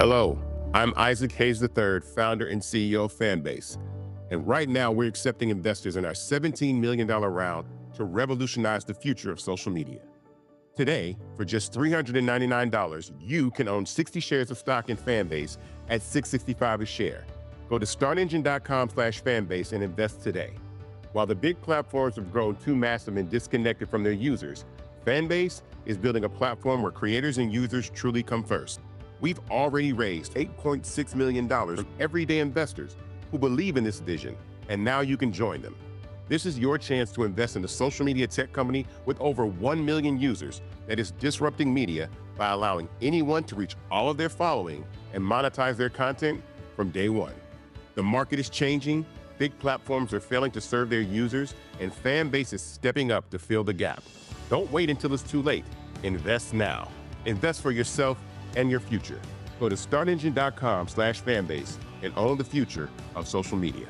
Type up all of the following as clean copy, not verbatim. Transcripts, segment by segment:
Hello, I'm Isaac Hayes III, founder and CEO of Fanbase. And right now we're accepting investors in our $17 million round to revolutionize the future of social media. Today, for just $399, you can own 60 shares of stock in Fanbase at $665 a share. Go to startengine.com/fanbase and invest today. While the big platforms have grown too massive and disconnected from their users, Fanbase is building a platform where creators and users truly come first. We've already raised $8.6 million from everyday investors who believe in this vision, and now you can join them. This is your chance to invest in a social media tech company with over 1 million users that is disrupting media by allowing anyone to reach all of their following and monetize their content from day one. The market is changing, big platforms are failing to serve their users, and Fanbase is stepping up to fill the gap. Don't wait until it's too late. Invest now. Invest for yourself and your future. Go to startengine.com/fanbase and own the future of social media.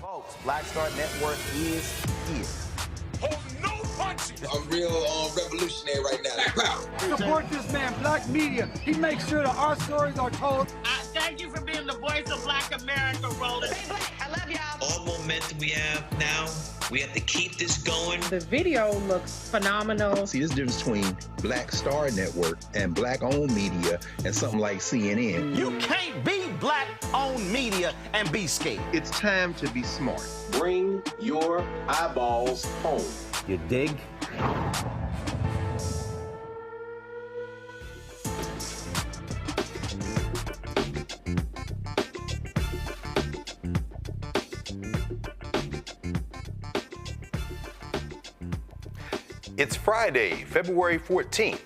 Folks, Black Star Network is here. Hold no punches. I'm real revolutionary right now. Support this man, Black Media. He makes sure that our stories are told. Thank you for being the voice of Black America, Roland. Stay black. I love y'all. All momentum we have now, we have to keep this going. The video looks phenomenal. See, there's a difference between Black Star Network and Black-owned media and something like CNN. You can't be Black-owned media and be scared. It's time to be smart. Bring your eyeballs home. You dig? It's Friday, February 14th,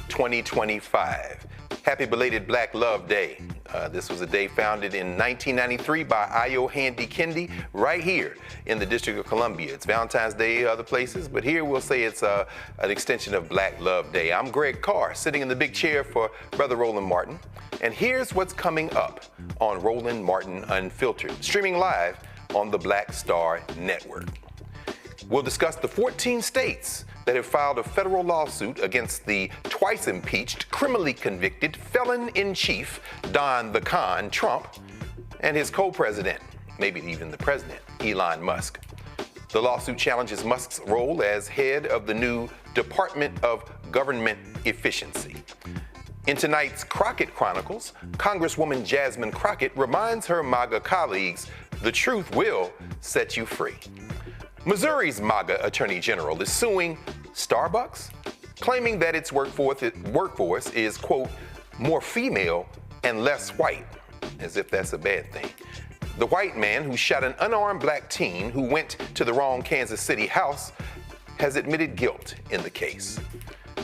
2025. Happy belated Black Love Day. This was a day founded in 1993 by Ayo Handy Kendi right here in the District of Columbia. It's Valentine's Day other places, but here we'll say it's an extension of Black Love Day. I'm Greg Carr, sitting in the big chair for Brother Roland Martin. And here's what's coming up on Roland Martin Unfiltered, streaming live on the Black Star Network. We'll discuss the 14 states that have filed a federal lawsuit against the twice-impeached, criminally convicted felon-in-chief, Don the Con Trump, and his co-president, maybe even the president, Elon Musk. The lawsuit challenges Musk's role as head of the new Department of Government Efficiency. In tonight's Crockett Chronicles, Congresswoman Jasmine Crockett reminds her MAGA colleagues, the truth will set you free. Missouri's MAGA Attorney General is suing Starbucks, claiming that its workforce is, quote, more female and less white, as if that's a bad thing. The white man who shot an unarmed black teen who went to the wrong Kansas City house has admitted guilt in the case.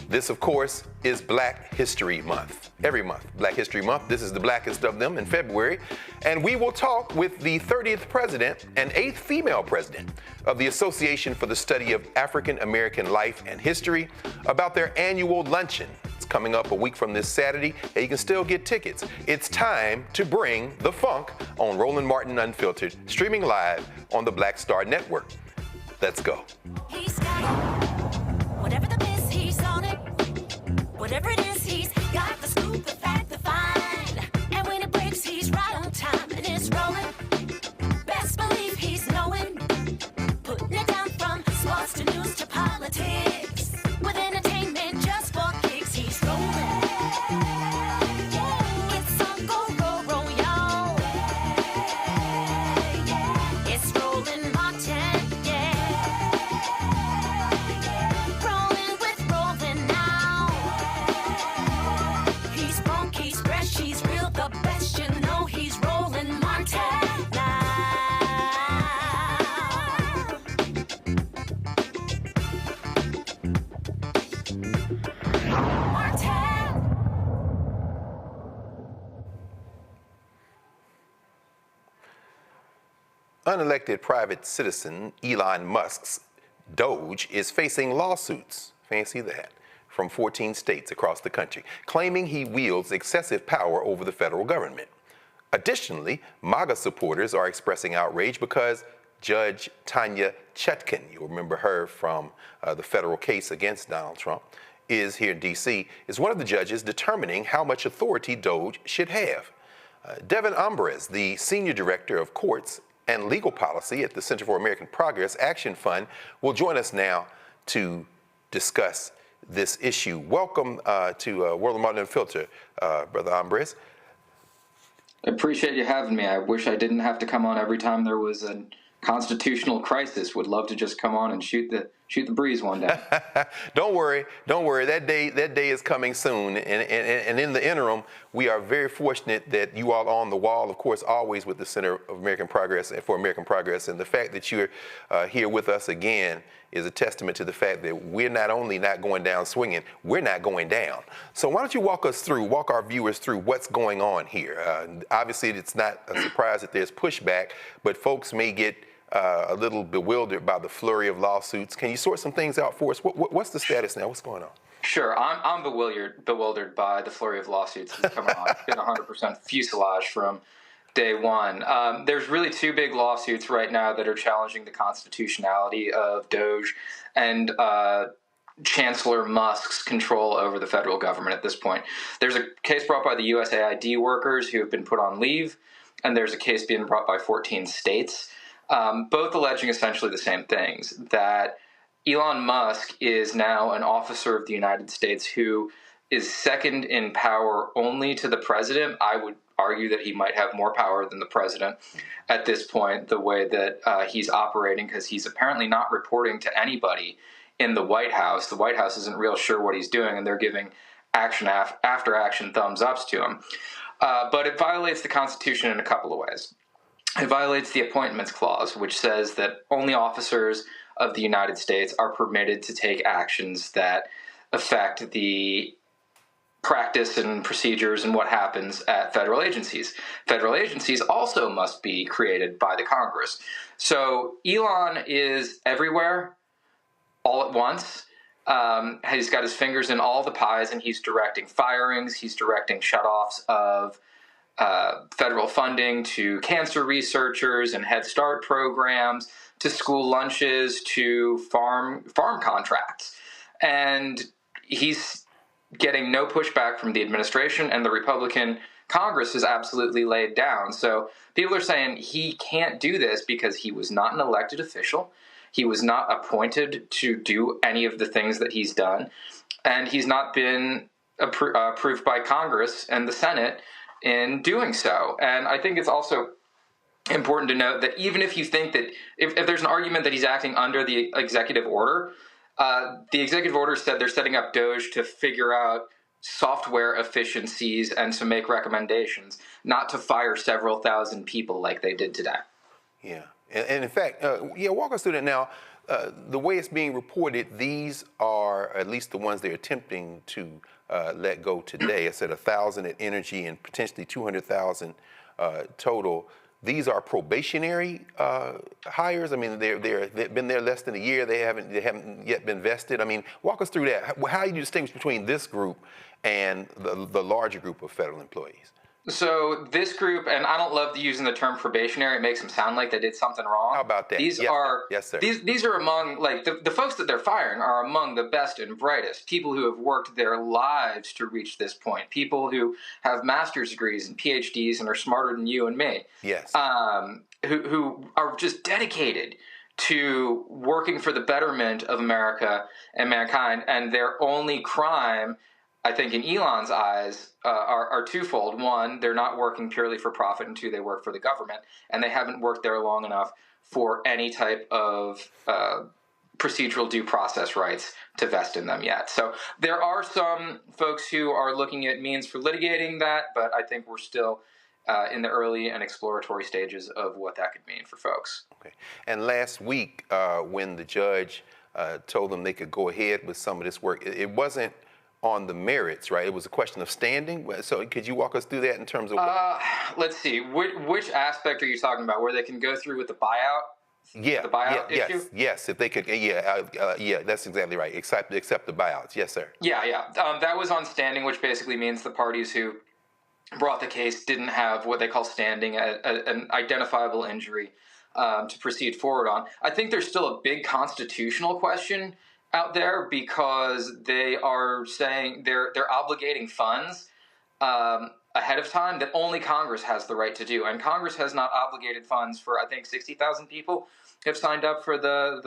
This, of course, is Black History Month. Every month, Black History Month. This is the blackest of them in February. And we will talk with the 30th president and 8th female president of the Association for the Study of African American Life and History about their annual luncheon. It's coming up a week from this Saturday, and you can still get tickets. It's time to bring the funk on Roland Martin Unfiltered, streaming live on the Black Star Network. Let's go. He's got it. Whatever the miss, he's on it. Whatever it is, he's got the scoop, the fact, the find. And when it breaks, he's right on time and it's rolling. Best believe he's knowing. Putting it down from sports to news to politics. With entertainment just for kicks, he's rolling. It's on go, roll, roll, y'all. It's Roland Martin, rolling with Roland now. He's funky, he's fresh, he's real, the best, you know he's Roland Martin now. Unelected private citizen Elon Musk's Doge is facing lawsuits, fancy that, from 14 states across the country, claiming he wields excessive power over the federal government. Additionally, MAGA supporters are expressing outrage because Judge Tanya Chutkan, you'll remember her from the federal case against Donald Trump, is here in D.C., is one of the judges determining how much authority Doge should have. Devin Ambrose, the Senior Director of Courts and Legal Policy at the Center for American Progress Action Fund, will join us now to discuss this issue. Welcome to World of Martin Filter, Brother Ambrose. I appreciate you having me. I wish I didn't have to come on every time there was a constitutional crisis. Would love to just come on and shoot the breeze one day. Don't worry. That day is coming soon. And in the interim, we are very fortunate that you are on the wall, of course, always with the Center of American Progress and for American Progress. And the fact that you're here with us again is a testament to the fact that we're not only not going down swinging, we're not going down. So why don't you walk our viewers through what's going on here? Obviously, it's not a surprise that there's pushback, but folks may get a little bewildered by the flurry of lawsuits. Can you sort some things out for us? What's the status now? What's going on? Sure. I'm bewildered by the flurry of lawsuits that's coming on. It's been 100% fuselage from day one. There's really two big lawsuits right now that are challenging the constitutionality of Doge and Chancellor Musk's control over the federal government at this point. There's a case brought by the USAID workers who have been put on leave, and there's a case being brought by 14 states. Both alleging essentially the same things, that Elon Musk is now an officer of the United States who is second in power only to the president. I would argue that he might have more power than the president at this point, the way that he's operating, because he's apparently not reporting to anybody in the White House. The White House isn't real sure what he's doing, and they're giving action after action thumbs ups to him. But it violates the Constitution in a couple of ways. It violates the Appointments Clause, which says that only officers of the United States are permitted to take actions that affect the practice and procedures and what happens at federal agencies. Federal agencies also must be created by the Congress. So Elon is everywhere all at once. He's got his fingers in all the pies, and he's directing firings. He's directing shutoffs of federal funding to cancer researchers and Head Start programs, to school lunches, to farm contracts. And he's getting no pushback from the administration, and the Republican Congress is absolutely laid down. So people are saying he can't do this because he was not an elected official. He was not appointed to do any of the things that he's done. And he's not been approved by Congress and the Senate in doing so. And I think it's also important to note that even if you think that if there's an argument that he's acting under the executive order, the executive order said they're setting up Doge to figure out software efficiencies and to make recommendations, not to fire several thousand people like they did today. Yeah. And in fact, walk us through that now. The way it's being reported, these are at least the ones they're attempting to let go today. I said 1,000 at Energy and potentially 200,000 total. These are probationary hires. I mean, they've been there less than a year. They haven't yet been vested. I mean, walk us through that. How do you distinguish between this group and the larger group of federal employees? So this group, and I don't love using the term probationary. It makes them sound like they did something wrong. How about that? These are among, like, the folks that they're firing are among the best and brightest, people who have worked their lives to reach this point, people who have master's degrees and PhDs and are smarter than you and me. Yes. Who are just dedicated to working for the betterment of America and mankind, and their only crime, I think, in Elon's eyes, are twofold. One, they're not working purely for profit, and two, they work for the government, and they haven't worked there long enough for any type of procedural due process rights to vest in them yet. So there are some folks who are looking at means for litigating that, but I think we're still in the early and exploratory stages of what that could mean for folks. Okay. And last week, when the judge told them they could go ahead with some of this work, it wasn't on the merits, right? It was a question of standing. So could you walk us through that in terms of let's see. Which aspect are you talking about? Where they can go through with the buyout? Yeah. The buyout issue? Yes. If they could, that's exactly right. Accept the buyouts. Yes, sir. Yeah. That was on standing, which basically means the parties who brought the case didn't have what they call standing, an identifiable injury to proceed forward on. I think there's still a big constitutional question out there because they are saying they're obligating funds ahead of time that only Congress has the right to do, and Congress has not obligated funds for, I think, 60,000 people have signed up for the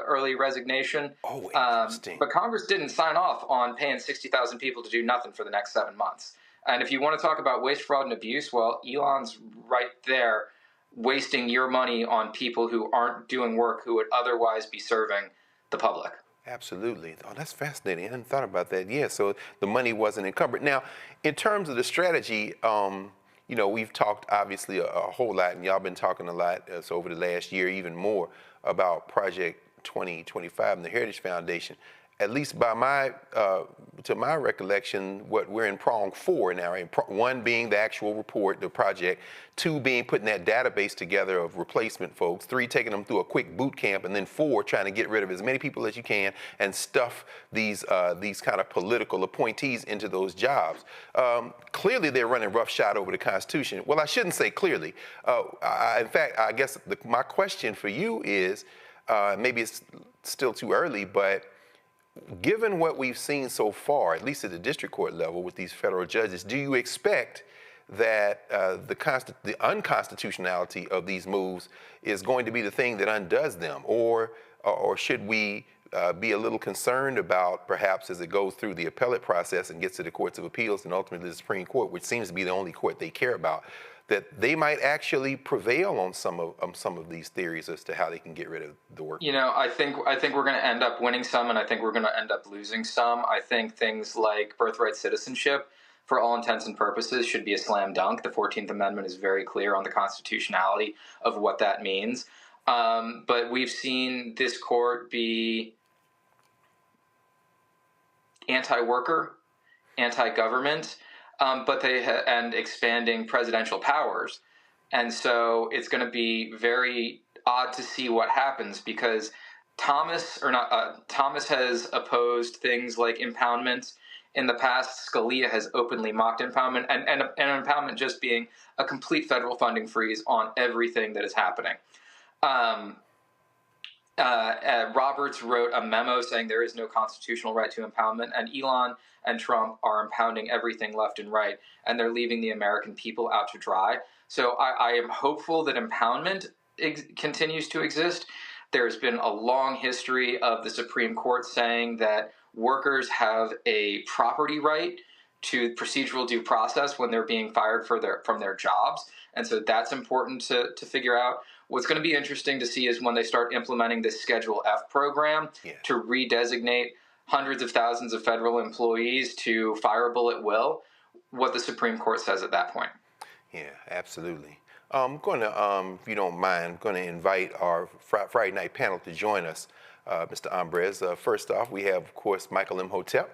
early resignation. Oh, interesting. But Congress didn't sign off on paying 60,000 people to do nothing for the next 7 months. And if you want to talk about waste, fraud, and abuse, well, Elon's right there wasting your money on people who aren't doing work who would otherwise be serving the public. Absolutely. Oh, that's fascinating. I hadn't thought about that. Yeah, so the money wasn't encumbered. Now, in terms of the strategy, we've talked obviously a whole lot, and y'all been talking a lot so over the last year, even more, about Project 2025 and the Heritage Foundation. At least to my recollection, what we're in prong 4 now, right? 1 being the actual report, the project, 2 being putting that database together of replacement folks, 3 taking them through a quick boot camp, and then 4 trying to get rid of as many people as you can and stuff these kind of political appointees into those jobs. Clearly, they're running roughshod over the Constitution. Well, I shouldn't say clearly. In fact, I guess my question for you is, maybe it's still too early, but given what we've seen so far, at least at the district court level with these federal judges, do you expect that the unconstitutionality of these moves is going to be the thing that undoes them? Or should we be a little concerned about, perhaps as it goes through the appellate process and gets to the courts of appeals and ultimately the Supreme Court, which seems to be the only court they care about, that they might actually prevail on some of these theories as to how they can get rid of the work? I think we're going to end up winning some, and I think we're going to end up losing some. I think things like birthright citizenship, for all intents and purposes, should be a slam dunk. The 14th Amendment is very clear on the constitutionality of what that means. But we've seen this court be anti-worker, anti-government, and expanding presidential powers. And so it's going to be very odd to see what happens, because Thomas has opposed things like impoundment in the past. Scalia has openly mocked impoundment, and impoundment just being a complete federal funding freeze on everything that is happening. Roberts wrote a memo saying there is no constitutional right to impoundment, and Elon and Trump are impounding everything left and right, and they're leaving the American people out to dry. So I am hopeful that impoundment continues to exist. There's been a long history of the Supreme Court saying that workers have a property right to procedural due process when they're being fired from their jobs. And so that's important to figure out. What's going to be interesting to see is when they start implementing this Schedule F program to redesignate hundreds of thousands of federal employees to fireable at will, what the Supreme Court says at that point. Yeah, absolutely. I'm going to, if you don't mind, I'm going to invite our Friday night panel to join us, Mr. Ambrez. First off, we have, of course, Michael Imhotep,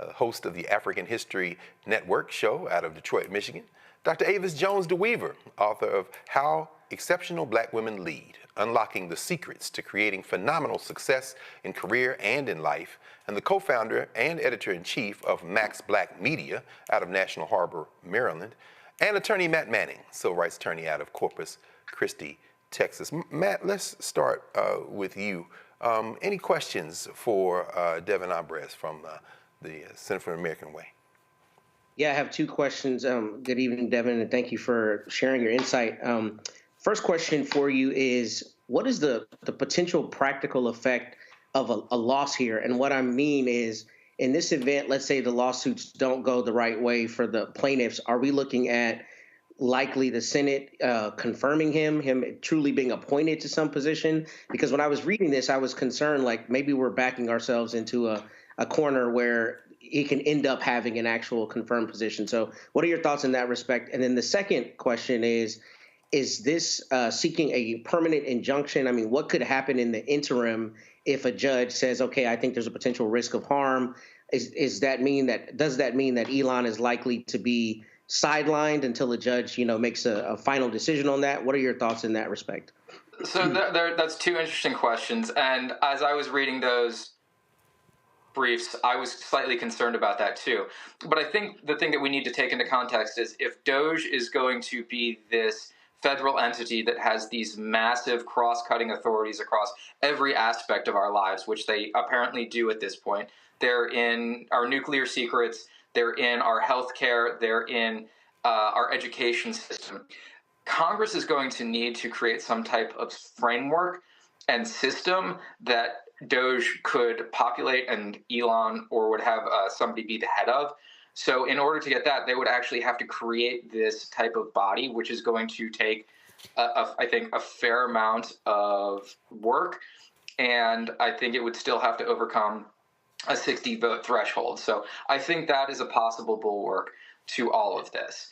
host of the African History Network show out of Detroit, Michigan. Dr. Avis Jones DeWeaver, author of How Exceptional Black Women Lead, Unlocking the Secrets to Creating Phenomenal Success in Career and in Life, and the co-founder and editor-in-chief of Max Black Media out of National Harbor, Maryland, and attorney Matt Manning, civil rights attorney out of Corpus Christi, Texas. Matt, let's start with you. Any questions for Devin Ambrez from the Center for the American Way? Yeah, I have 2 questions. Good evening, Devin, and thank you for sharing your insight. First question for you is, what is the potential practical effect of a loss here? And what I mean is, in this event, let's say the lawsuits don't go the right way for the plaintiffs, are we looking at likely the Senate confirming him truly being appointed to some position? Because when I was reading this, I was concerned, like maybe we're backing ourselves into a corner where he can end up having an actual confirmed position. So what are your thoughts in that respect? And then the second question is this seeking a permanent injunction? I mean, what could happen in the interim if a judge says, okay, I think there's a potential risk of harm? Does that mean that Elon is likely to be sidelined until a judge, makes a final decision on that? What are your thoughts in that respect? So that's 2 interesting questions. And as I was reading those briefs, I was slightly concerned about that too. But I think the thing that we need to take into context is if Doge is going to be this federal entity that has these massive cross-cutting authorities across every aspect of our lives, which they apparently do at this point. They're in our nuclear secrets, they're in our healthcare, they're in our education system. Congress is going to need to create some type of framework and system that Doge could populate and Elon or would have somebody be the head of. So in order to get that, they would actually have to create this type of body, which is going to take, I think, a fair amount of work. And I think it would still have to overcome a 60-vote threshold. So I think that is a possible bulwark to all of this.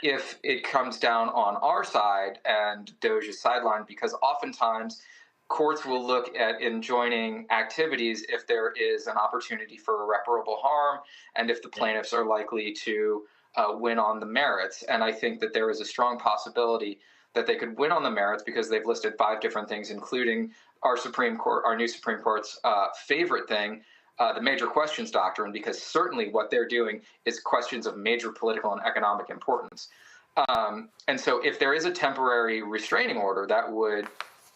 If it comes down on our side and Doge is sidelined, because oftentimes courts will look at enjoining activities if there is an opportunity for irreparable harm and if the plaintiffs are likely to win on the merits. And I think that there is a strong possibility that they could win on the merits because they've listed 5 different things, including our Supreme Court, our new Supreme Court's favorite thing, the major questions doctrine, because certainly what they're doing is questions of major political and economic importance. And so if there is a temporary restraining order, that would,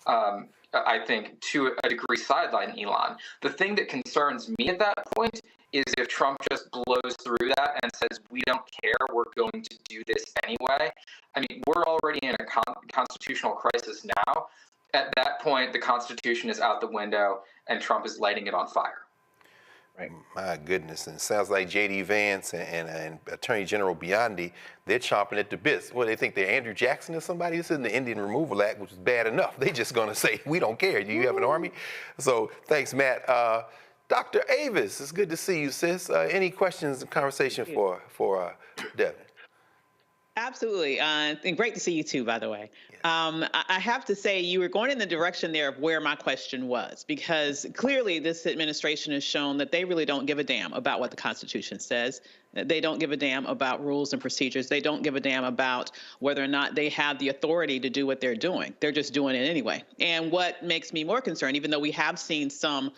I think, to a degree, sideline Elon. The thing that concerns me at that point is if Trump just blows through that and says, we don't care, we're going to do this anyway. I mean, we're already in a constitutional crisis now. At that point, the Constitution is out the window and Trump is lighting it on fire. Right. My goodness, and it sounds like J.D. Vance and Attorney General Biondi, they're chomping at the bits. Well, they think they're Andrew Jackson or somebody. This is in the Indian Removal Act, which is bad enough. They're just going to say, we don't care. Do you have an army? So thanks, Matt. Dr. Avis, it's good to see you, sis. Any questions and conversation for Devin? Absolutely. And great to see you too, by the way. I have to say you were going in the direction there of where my question was, because clearly this administration has shown that they really don't give a damn about what the Constitution says. They don't give a damn about rules and procedures. They don't give a damn about whether or not they have the authority to do what they're doing. They're just doing it anyway. And what makes me more concerned, even though we have seen some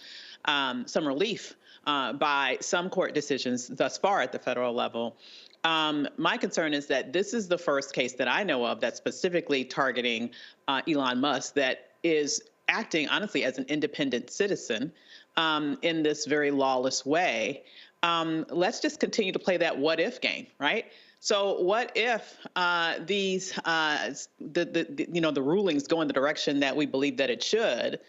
relief by some court decisions thus far at the federal level, my concern is that this is the first case that I know of that's specifically targeting Elon Musk that is acting, honestly, as an independent citizen in this very lawless way. Let's just continue to play that what-if game, right? So what if the rulings go in the direction that we believe that it should,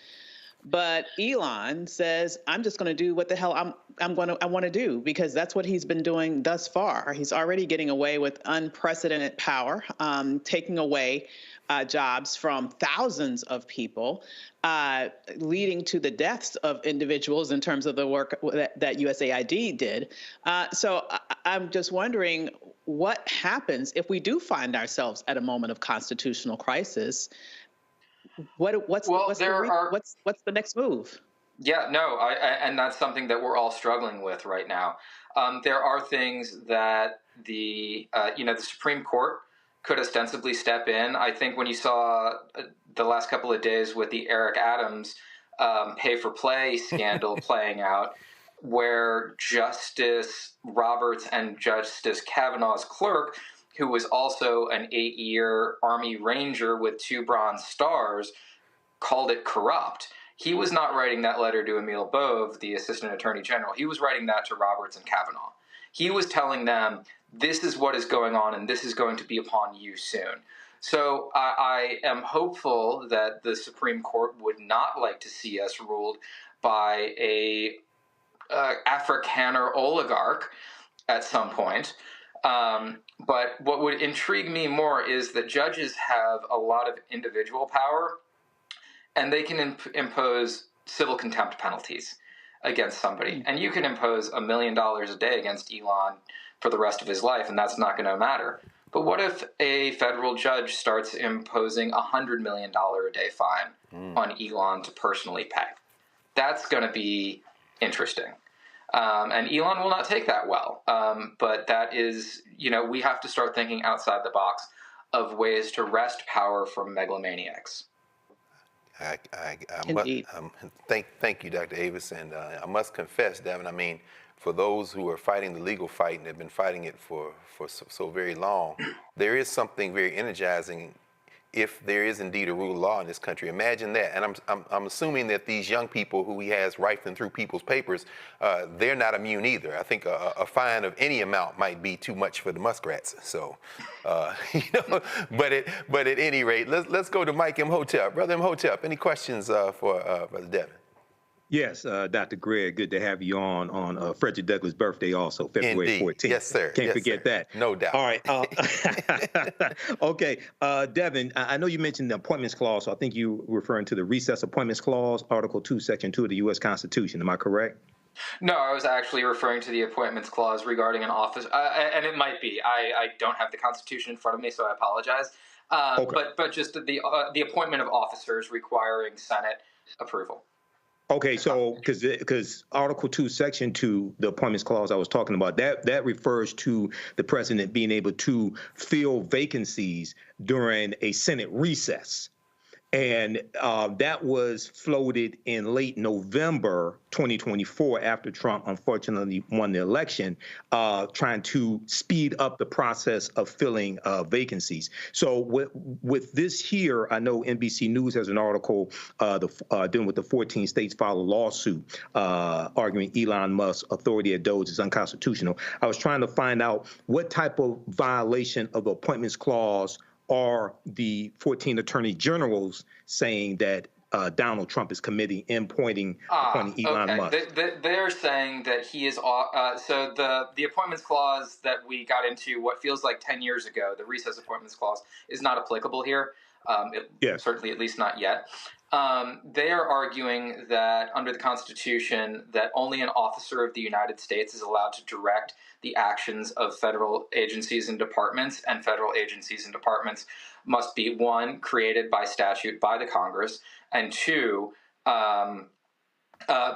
but Elon says, I'm just going to do what the hell I want to do, because that's what he's been doing thus far. He's already getting away with unprecedented power, taking away jobs from thousands of people, leading to the deaths of individuals in terms of the work that USAID did. So I'm just wondering what happens if we do find ourselves at a moment of constitutional crisis. What's the next move? Yeah, no, and that's something that we're all struggling with right now. There are things that the Supreme Court could ostensibly step in. I think when you saw the last couple of days with the Eric Adams pay for play scandal playing out, where Justice Roberts and Justice Kavanaugh's clerk, who was also an 8-year Army Ranger with 2 Bronze Stars, called it corrupt. He was not writing that letter to Emil Bove, the Assistant Attorney General. He was writing that to Roberts and Kavanaugh. He was telling them, this is what is going on and this is going to be upon you soon. So I am hopeful that the Supreme Court would not like to see us ruled by a Afrikaner oligarch at some point. But what would intrigue me more is that judges have a lot of individual power, and they can impose civil contempt penalties against somebody. And you can impose $1 million a day against Elon for the rest of his life, and that's not going to matter. But what if a federal judge starts imposing $100 million a day fine on Elon to personally pay? That's going to be interesting. And Elon will not take that well. But that is, we have to start thinking outside the box of ways to wrest power from megalomaniacs. Thank you, Dr. Avis. And I must confess, Devin, I mean, for those who are fighting the legal fight and have been fighting it for so very long, there is something very energizing if there is indeed a rule of law in this country. Imagine that. And I'm assuming that these young people who he has rifling through people's papers, they're not immune either. I think a fine of any amount might be too much for the muskrats. So, but at any rate, let's go to Mike Imhotep. Brother Imhotep, any questions for Brother Devin? Yes, Dr. Greg, good to have you on Frederick Douglass' birthday also, February 14th. Yes, sir. Can't forget that. No doubt. All right. Okay, Devin, I know you mentioned the Appointments Clause, so I think you were referring to the Recess Appointments Clause, Article 2, Section 2 of the U.S. Constitution. Am I correct? No, I was actually referring to the Appointments Clause regarding an office, and it might be. I don't have the Constitution in front of me, so I apologize. Okay. But just the appointment of officers requiring Senate approval. Okay, so because Article 2, Section 2, the Appointments Clause I was talking about, that refers to the president being able to fill vacancies during a Senate recess. And that was floated in late November 2024 after Trump unfortunately won the election, trying to speed up the process of filling vacancies. So with this here, I know NBC News has an article dealing with the 14 states filed a lawsuit arguing Elon Musk's authority at Doge is unconstitutional. I was trying to find out what type of violation of the Appointments Clause are the 14 attorney generals saying that Donald Trump is committing in appointing Elon Musk? They're saying that he is so the Appointments Clause that we got into what feels like 10 years ago, the Recess Appointments Clause, is not applicable here. Certainly, at least not yet. They are arguing that under the Constitution, that only an officer of the United States is allowed to direct the actions of federal agencies and departments, and federal agencies and departments must be, one, created by statute by the Congress, and two,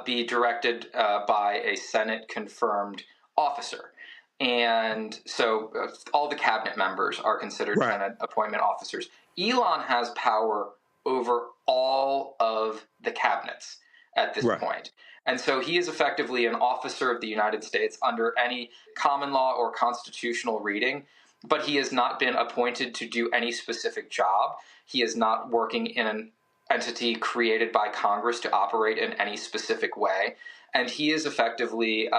be directed by a Senate-confirmed officer. And so all the cabinet members are considered Senate appointment officers. Elon has power over all of the cabinets at this point. And so he is effectively an officer of the United States under any common law or constitutional reading, but he has not been appointed to do any specific job. He is not working in an entity created by Congress to operate in any specific way. And he is effectively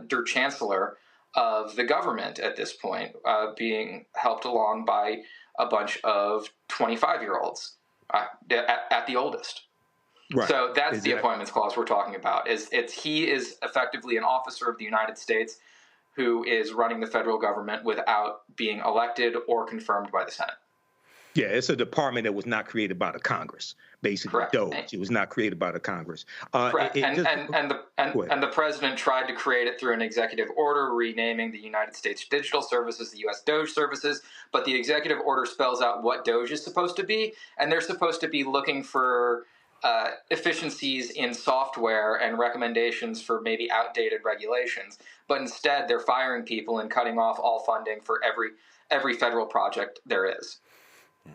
Der Chancellor of the government at this point, being helped along by a bunch of 25-year-olds at the oldest. So that's the Appointments Clause we're talking about. He is effectively an officer of the United States who is running the federal government without being elected or confirmed by the Senate. Yeah, it's a department that was not created by the Congress, basically. Correct. Doge. It was not created by the Congress. Correct. And the president tried to create it through an executive order renaming the United States Digital Services the U.S. Doge Services, but the executive order spells out what Doge is supposed to be, and they're supposed to be looking for efficiencies in software and recommendations for maybe outdated regulations, but instead they're firing people and cutting off all funding for every federal project there is.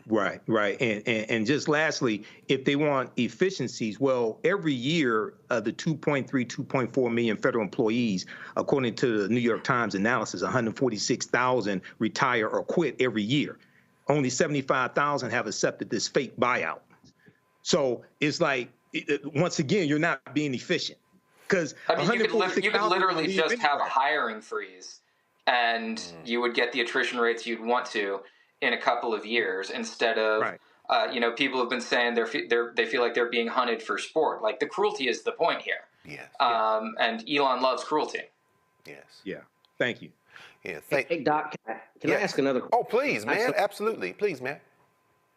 Right. And just lastly, if they want efficiencies, well, every year, the 2.4 million federal employees, according to the New York Times analysis, 146,000 retire or quit every year. Only 75,000 have accepted this fake buyout. So it's like, once again, you're not being efficient. Because you could literally just have a hiring freeze, and you would get the attrition rates you'd want to in a couple of years, instead of, people have been saying they feel like they're being hunted for sport. Like, the cruelty is the point here. Yes. And Elon loves cruelty. Yes. Yeah. Thank you. Yeah. Hey, Doc, can I ask another question? Oh, please, man. Absolutely. Please, man.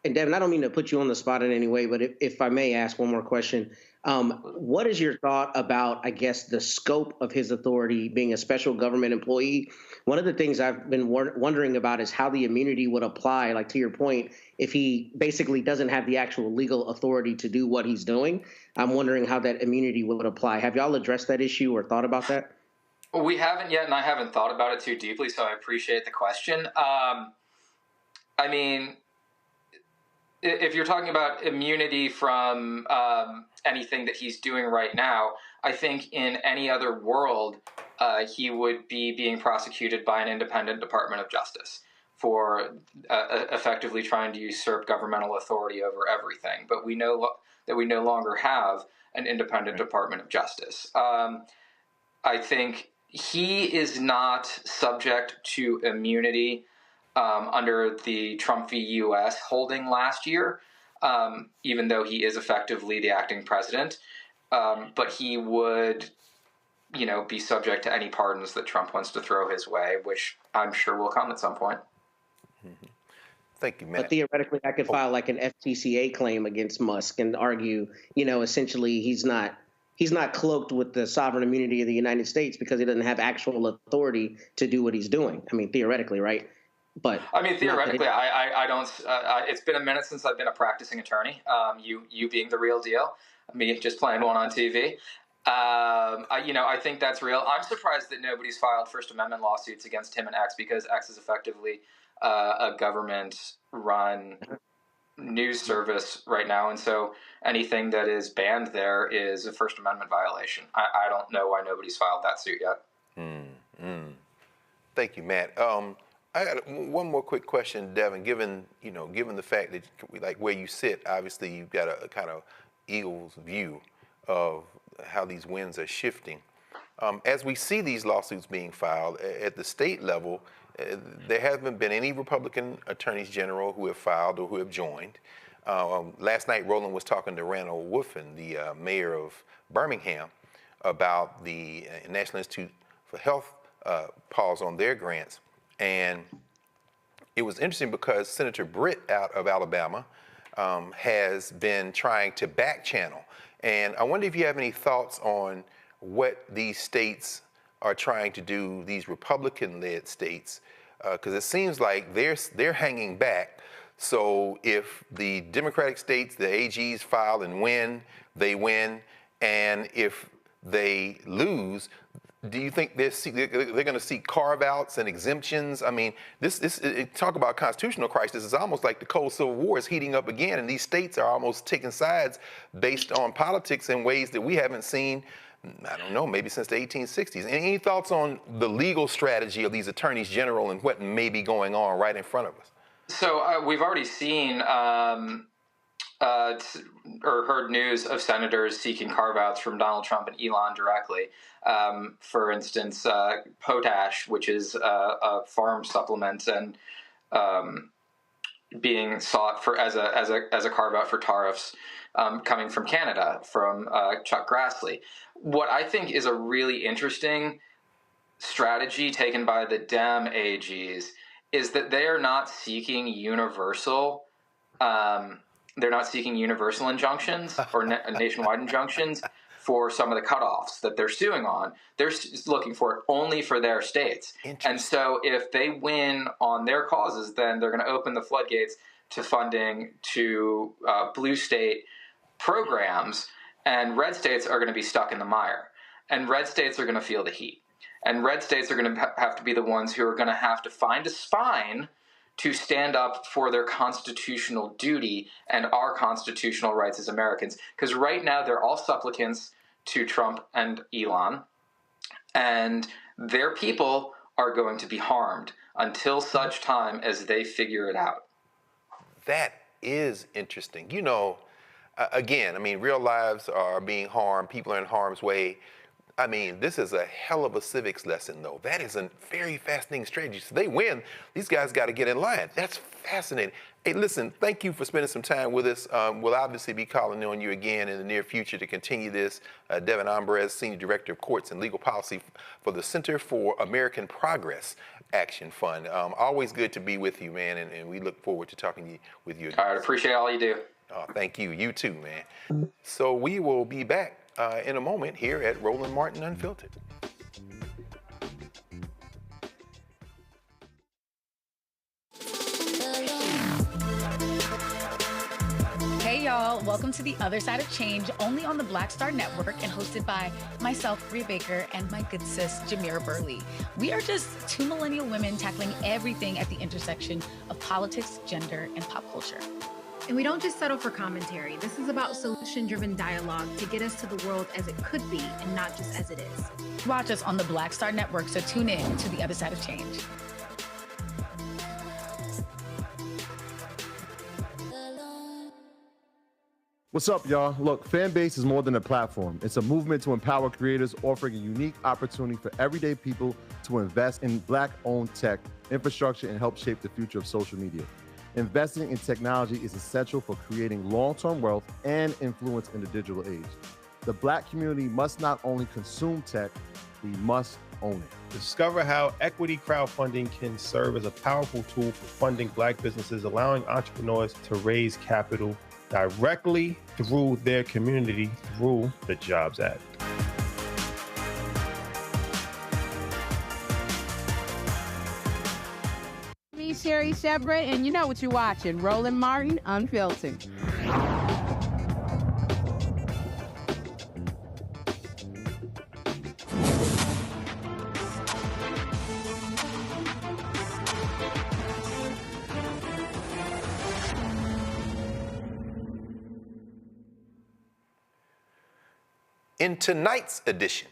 And Devin, I don't mean to put you on the spot in any way, but if I may ask one more question, what is your thought about, I guess, the scope of his authority being a special government employee? One of the things I've been wondering about is how the immunity would apply, like to your point, if he basically doesn't have the actual legal authority to do what he's doing. I'm wondering how that immunity would apply. Have y'all addressed that issue or thought about that? Well, we haven't yet, and I haven't thought about it too deeply, so I appreciate the question. I mean, if you're talking about immunity from anything that he's doing right now, I think in any other world, he would be being prosecuted by an independent Department of Justice for effectively trying to usurp governmental authority over everything. But we know that we no longer have an independent Department of Justice. I think he is not subject to immunity under the Trump v. U.S. holding last year, even though he is effectively the acting president. But he would, be subject to any pardons that Trump wants to throw his way, which I'm sure will come at some point. Mm-hmm. Thank you, Matt. But theoretically, I could file like an FTCA claim against Musk and argue, essentially he's not cloaked with the sovereign immunity of the United States because he doesn't have actual authority to do what he's doing. I mean, theoretically, right? But I mean, theoretically, I don't. It's been a minute since I've been a practicing attorney. You being the real deal, me just playing one on TV. I think that's real. I'm surprised that nobody's filed First Amendment lawsuits against him and X, because X is effectively a government-run news service right now, and so anything that is banned there is a First Amendment violation. I don't know why nobody's filed that suit yet. Thank you, Matt. I got one more quick question, Devin. Given the fact that, like, where you sit, obviously you've got a kind of eagle's view of how these winds are shifting. As we see these lawsuits being filed at the state level, there haven't been any Republican attorneys general who have filed or who have joined. Last night, Roland was talking to Randall Wolfen, the mayor of Birmingham, about the National Institute for Health pause on their grants. And it was interesting because Senator Britt out of Alabama has been trying to back channel. And I wonder if you have any thoughts on what these states are trying to do, these Republican-led states, because it seems like they're hanging back. So if the Democratic states, the AGs file and win, they win. And if they lose, do you think they're going to see carve-outs and exemptions? I mean, talk about constitutional crisis. It's almost like the Cold Civil War is heating up again, and these states are almost taking sides based on politics in ways that we haven't seen, I don't know, maybe since the 1860s. Any thoughts on the legal strategy of these attorneys general and what may be going on right in front of us? So we've already seen or heard news of senators seeking carve-outs from Donald Trump and Elon directly. For instance, potash, which is a farm supplement, and being sought for as a carve-out for tariffs coming from Canada, from Chuck Grassley. What I think is a really interesting strategy taken by the Dem AGs is that they are not seeking universal. They're not seeking universal injunctions or nationwide injunctions for some of the cutoffs that they're suing on. They're looking for it only for their states. And so if they win on their causes, then they're going to open the floodgates to funding to blue state programs, and red states are going to be stuck in the mire. And red states are going to feel the heat. And red states are going to have to be the ones who are going to have to find a spine to stand up for their constitutional duty and our constitutional rights as Americans. Because right now they're all supplicants to Trump and Elon, and their people are going to be harmed until such time as they figure it out. That is interesting. Again, I mean, real lives are being harmed. People are in harm's way. I mean, this is a hell of a civics lesson, though. That is a very fascinating strategy. So they win. These guys got to get in line. That's fascinating. Hey, listen, thank you for spending some time with us. We'll obviously be calling on you again in the near future to continue this. Devin Ambrose, Senior Director of Courts and Legal Policy for the Center for American Progress Action Fund. Always good to be with you, man, and we look forward to talking with you again. All right, appreciate all you do. Thank you. You too, man. So we will be back in a moment here at Roland Martin Unfiltered. Hey y'all, welcome to The Other Side of Change, only on the Black Star Network and hosted by myself, Bria Baker, and my good sis, Jamira Burley. We are just two millennial women tackling everything at the intersection of politics, gender, and pop culture. And we don't just settle for commentary. This is about solution-driven dialogue to get us to the world as it could be and not just as it is. Watch us on the Black Star Network, so tune in to The Other Side of Change. What's up, y'all? Look, Fanbase is more than a platform. It's a movement to empower creators, offering a unique opportunity for everyday people to invest in Black-owned tech, infrastructure, and help shape the future of social media. Investing in technology is essential for creating long-term wealth and influence in the digital age. The Black community must not only consume tech, we must own it. Discover how equity crowdfunding can serve as a powerful tool for funding Black businesses, allowing entrepreneurs to raise capital directly through their community through the Jobs Act. Me, Sherry Shepard, and you know what you're watching, Roland Martin Unfiltered. In tonight's edition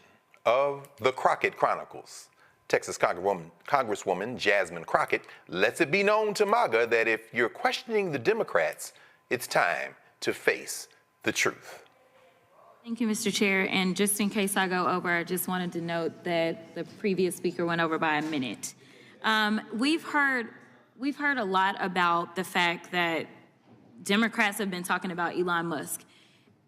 of the Crockett Chronicles, Texas Congresswoman Jasmine Crockett lets it be known to MAGA that if you're questioning the Democrats, it's time to face the truth. Thank you, Mr. Chair. And just in case I go over, I just wanted to note that the previous speaker went over by a minute. We've heard a lot about the fact that Democrats have been talking about Elon Musk.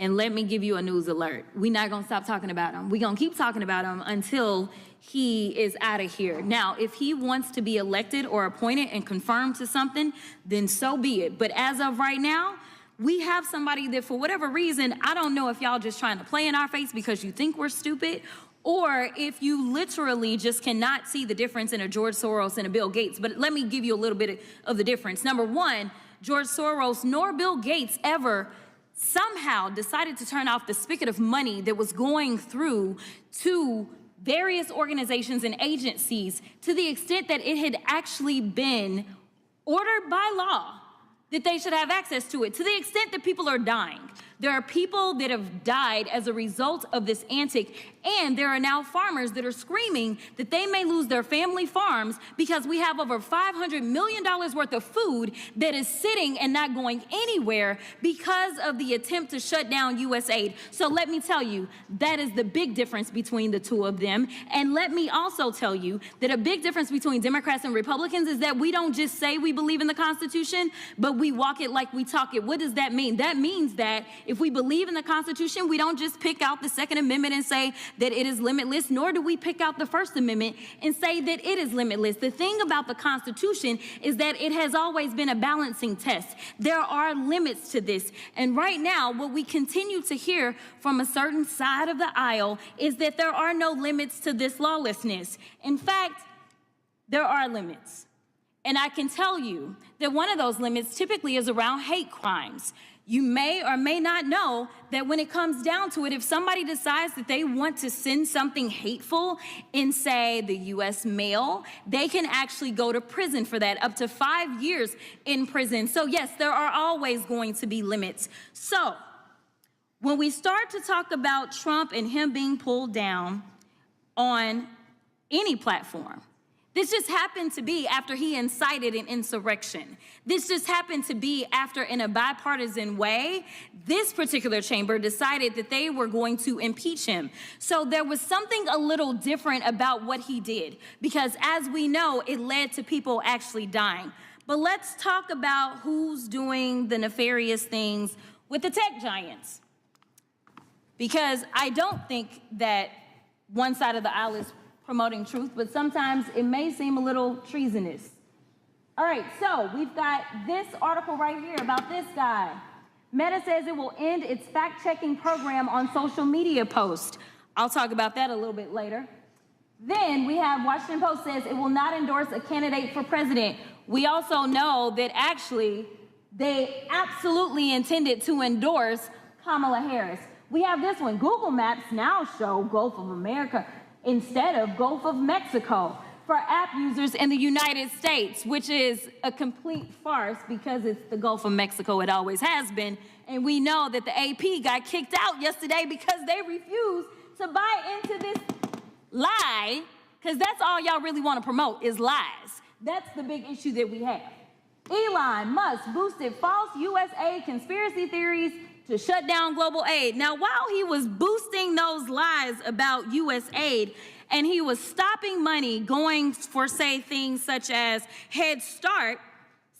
And let me give you a news alert. We're not gonna stop talking about him. We're gonna keep talking about him until he is out of here. Now, if he wants to be elected or appointed and confirmed to something, then so be it. But as of right now, we have somebody that for whatever reason, I don't know if y'all just trying to play in our face because you think we're stupid, or if you literally just cannot see the difference in a George Soros and a Bill Gates. But let me give you a little bit of the difference. Number one, George Soros nor Bill Gates ever somehow decided to turn off the spigot of money that was going through to various organizations and agencies to the extent that it had actually been ordered by law that they should have access to it, to the extent that people are dying. There are people that have died as a result of this antic, and there are now farmers that are screaming that they may lose their family farms because we have over $500 million worth of food that is sitting and not going anywhere because of the attempt to shut down U.S. aid. So let me tell you, that is the big difference between the two of them. And let me also tell you that a big difference between Democrats and Republicans is that we don't just say we believe in the Constitution, but we walk it like we talk it. What does that mean? That means that if we believe in the Constitution, we don't just pick out the Second Amendment and say that it is limitless, nor do we pick out the First Amendment and say that it is limitless. The thing about the Constitution is that it has always been a balancing test. There are limits to this. And right now, what we continue to hear from a certain side of the aisle is that there are no limits to this lawlessness. In fact, there are limits. And I can tell you that one of those limits typically is around hate crimes. You may or may not know that when it comes down to it, if somebody decides that they want to send something hateful in, say, the U.S. mail, they can actually go to prison for that, up to 5 years in prison. So yes, there are always going to be limits. So when we start to talk about Trump and him being pulled down on any platform, this just happened to be after he incited an insurrection. This just happened to be after, in a bipartisan way, this particular chamber decided that they were going to impeach him. So there was something a little different about what he did, because as we know, it led to people actually dying. But let's talk about who's doing the nefarious things with the tech giants. Because I don't think that one side of the aisle is promoting truth, but sometimes it may seem a little treasonous. All right, so we've got this article right here about this guy. Meta says it will end its fact-checking program on social media posts. I'll talk about that a little bit later. Then we have Washington Post says it will not endorse a candidate for president. We also know that actually they absolutely intended to endorse Kamala Harris. We have this one. Google Maps now show Gulf of America instead of Gulf of Mexico for app users in the United States, which is a complete farce because it's the Gulf of Mexico. It always has been. And we know that the AP got kicked out yesterday because they refused to buy into this lie, because that's all y'all really want to promote is lies. That's the big issue that we have. Elon Musk boosted false US aid conspiracy theories to shut down global aid. Now, while he was boosting those lies about U.S. aid, and he was stopping money going for, say, things such as Head Start,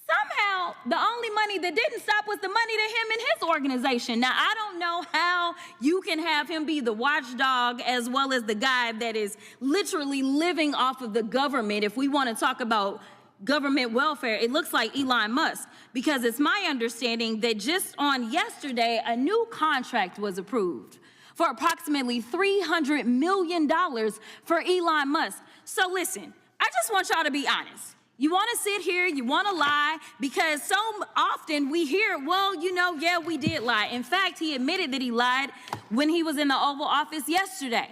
somehow the only money that didn't stop was the money to him and his organization. Now, I don't know how you can have him be the watchdog as well as the guy that is literally living off of the government. If we want to talk about government welfare, it looks like Elon Musk, because it's my understanding that just on yesterday, a new contract was approved for approximately $300 million for Elon Musk. So listen, I just want y'all to be honest. You want to sit here, you want to lie, because so often we hear, well, you know, yeah, we did lie. In fact, he admitted that he lied when he was in the Oval Office yesterday.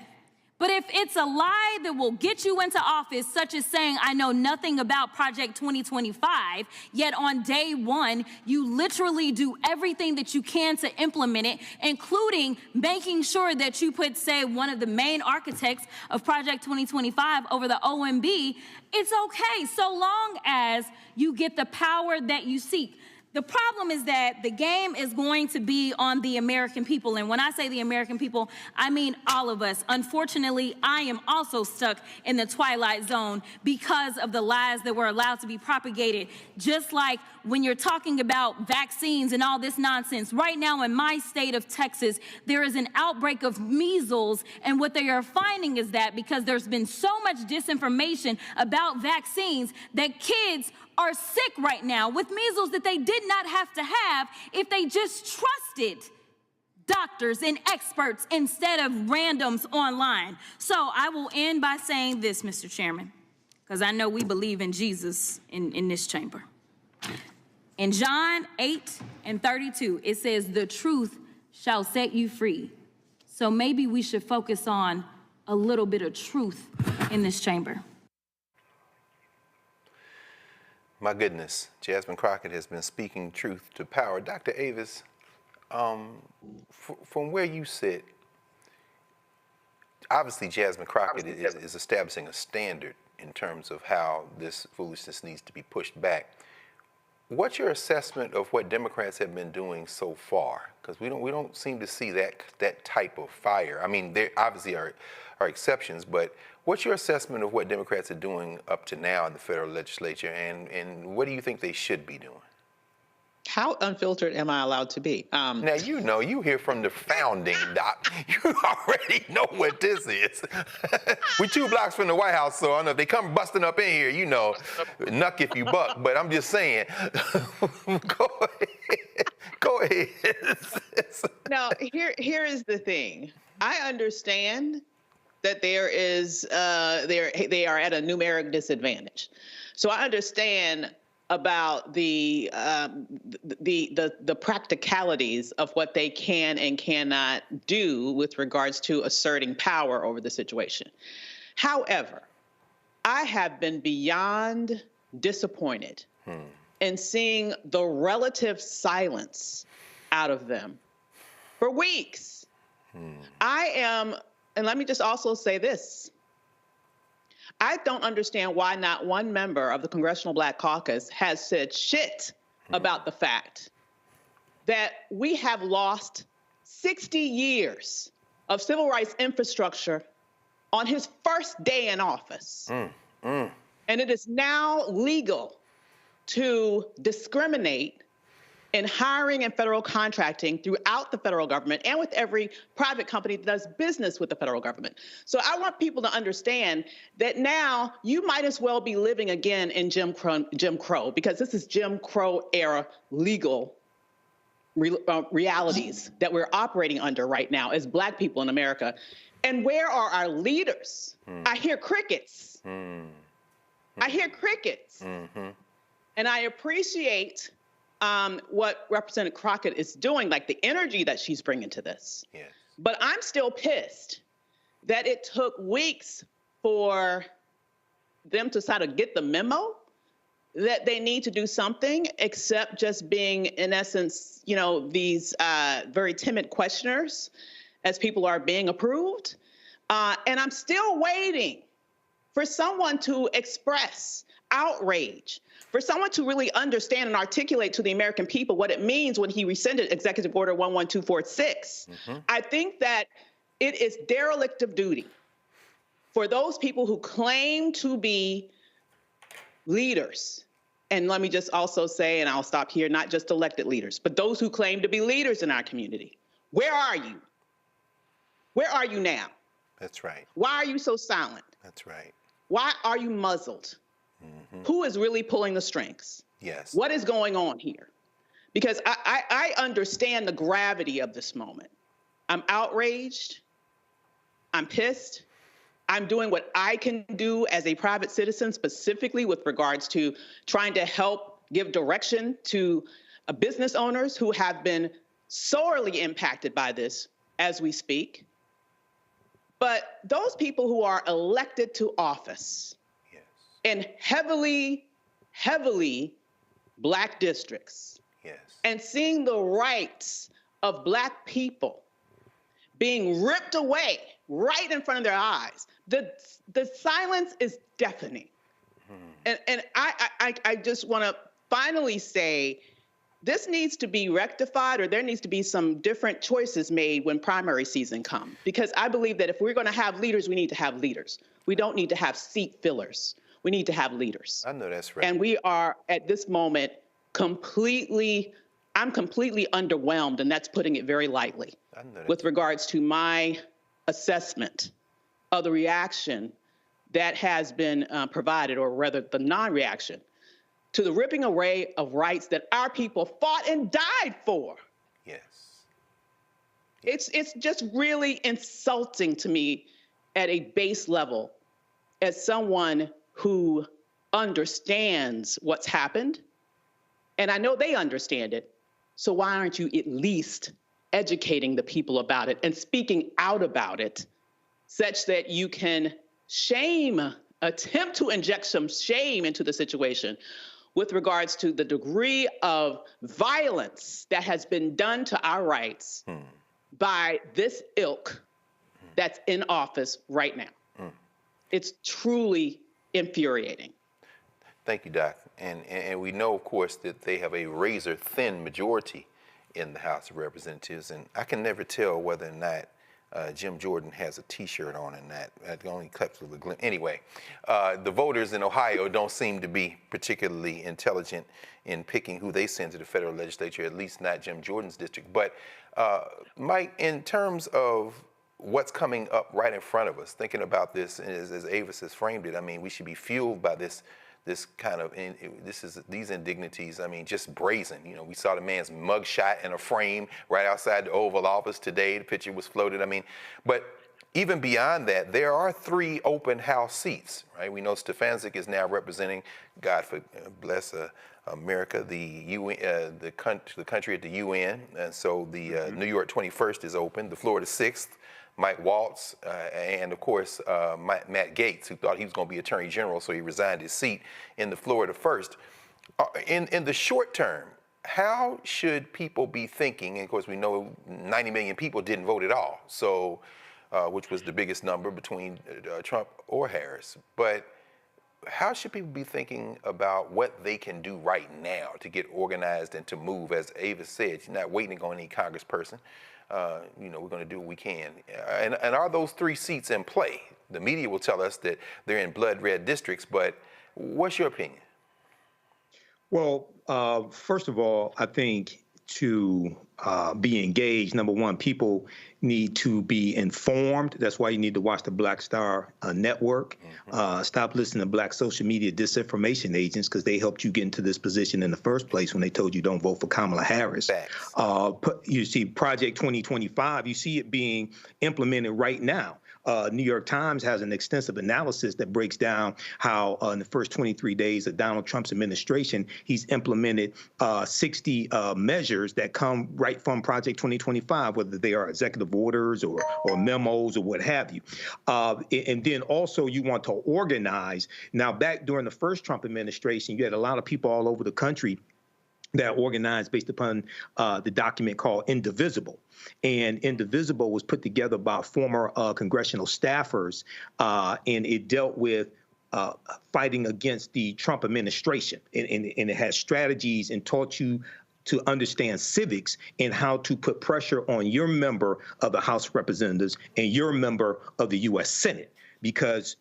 But if it's a lie that will get you into office, such as saying, I know nothing about Project 2025, yet on day one, you literally do everything that you can to implement it, including making sure that you put, say, one of the main architects of Project 2025 over the OMB, it's okay, so long as you get the power that you seek. The problem is that the game is going to be on the American people. And when I say the American people, I mean all of us. Unfortunately, I am also stuck in the twilight zone because of the lies that were allowed to be propagated. Just like when you're talking about vaccines and all this nonsense. Right now in my state of Texas, there is an outbreak of measles. And what they are finding is that because there's been so much disinformation about vaccines, that kids are sick right now with measles that they did not have to have if they just trusted doctors and experts instead of randoms online. So I will end by saying this, Mr. Chairman, because I know we believe in Jesus in this chamber. In John 8:32, it says, the truth shall set you free. So maybe we should focus on a little bit of truth in this chamber. My goodness, Jasmine Crockett has been speaking truth to power. Dr. Avis, from where you sit, obviously Jasmine Crockett is establishing a standard in terms of how this foolishness needs to be pushed back. What's your assessment of what Democrats have been doing so far? Because we don't seem to see that type of fire. I mean, there obviously are exceptions, but what's your assessment of what Democrats are doing up to now in the federal legislature, and what do you think they should be doing? How unfiltered am I allowed to be? Now, you know, you hear from the founding, Doc. You already know what this is. We're 2 blocks from the White House, so I know if they come busting up in here, you know, knuck if you buck. But I'm just saying, go ahead. Now, here is the thing. I understand that there is they are at a numeric disadvantage. So I understand about the practicalities of what they can and cannot do with regards to asserting power over the situation. However, I have been beyond disappointed in seeing the relative silence out of them for weeks. And let me just also say this. I don't understand why not one member of the Congressional Black Caucus has said shit about the fact that we have lost 60 years of civil rights infrastructure on his first day in office. And it is now legal to discriminate in hiring and federal contracting throughout the federal government and with every private company that does business with the federal government. So I want people to understand that now you might as well be living again in Jim Crow, because this is Jim Crow era legal realities that we're operating under right now as Black people in America. And where are our leaders? I hear crickets. I hear crickets. And I appreciate what Representative Crockett is doing, like the energy that she's bringing to this. Yes. But I'm still pissed that it took weeks for them to sort of get the memo that they need to do something except just being, in essence, you know, these very timid questioners as people are being approved. And I'm still waiting for someone to express outrage. For someone to really understand and articulate to the American people what it means when he rescinded Executive Order 11246, I think that it is derelict of duty for those people who claim to be leaders. And let me just also say, and I'll stop here, not just elected leaders, but those who claim to be leaders in our community. Where are you? Where are you now? That's right. Why are you so silent? That's right. Why are you muzzled? Who is really pulling the strings? Yes. What is going on here? Because I understand the gravity of this moment. I'm outraged. I'm pissed. I'm doing what I can do as a private citizen, specifically with regards to trying to help give direction to business owners who have been sorely impacted by this as we speak. But those people who are elected to office in heavily Black districts, and seeing the rights of Black people being ripped away right in front of their eyes, the silence is deafening. And I just want to finally say, this needs to be rectified, or there needs to be some different choices made when primary season comes. Because I believe that if we're going to have leaders, we need to have leaders. We don't need to have seat fillers. We need to have leaders. I know that's right. And we are, at this moment, I'm completely underwhelmed, and that's putting it very lightly, with regards to my assessment of the reaction that has been provided, or rather the non-reaction, to the ripping array of rights that our people fought and died for. Yes. It's just really insulting to me at a base level, as someone who understands what's happened, and I know they understand it, so why aren't you at least educating the people about it and speaking out about it, such that you can attempt to inject some shame into the situation with regards to the degree of violence that has been done to our rights by this ilk that's in office right now. It's truly infuriating. Thank you, Doc. And we know, of course, that they have a razor-thin majority in the House of Representatives, and I can never tell whether or not Jim Jordan has a T-shirt on and that only clips with a glimpse. Anyway, the voters in Ohio don't seem to be particularly intelligent in picking who they send to the federal legislature, at least not Jim Jordan's district. But Mike, in terms of what's coming up right in front of us, thinking about this as Avis has framed it, I mean, we should be fueled by this kind of, these indignities, I mean, just brazen. You know, we saw the man's mugshot in a frame right outside the Oval Office today. The picture was floated. I mean, but even beyond that, there are 3 open House seats, right? We know Stefanczyk is now representing, God bless America, the country at the UN. And so the New York 21st is open. The Florida 6th, Mike Waltz, and of course, Matt Gaetz, who thought he was going to be Attorney General, so he resigned his seat in the Florida 1st. In the short term, how should people be thinking? And of course, we know 90 million people didn't vote at all, so which was the biggest number between Trump or Harris. But how should people be thinking about what they can do right now to get organized and to move? As Ava said, she's not waiting on any congressperson. We're going to do what we can. And are those 3 seats in play? The media will tell us that they're in blood red districts, but what's your opinion? Well, first of all, I think to be engaged, number one, people need to be informed. That's why you need to watch the Black Star Network. Stop listening to Black social media disinformation agents, because they helped you get into this position in the first place when they told you don't vote for Kamala Harris. You see Project 2025, you see it being implemented right now. New York Times has an extensive analysis that breaks down how in the first 23 days of Donald Trump's administration, he's implemented 60 measures that come right from Project 2025, whether they are executive orders or memos or what have you. And then also you want to organize. Now, back during the first Trump administration, you had a lot of people all over the country that organized based upon the document called Indivisible. And Indivisible was put together by former congressional staffers, and it dealt with fighting against the Trump administration, and it has strategies and taught you to understand civics and how to put pressure on your member of the House of Representatives and your member of the U.S. Senate, because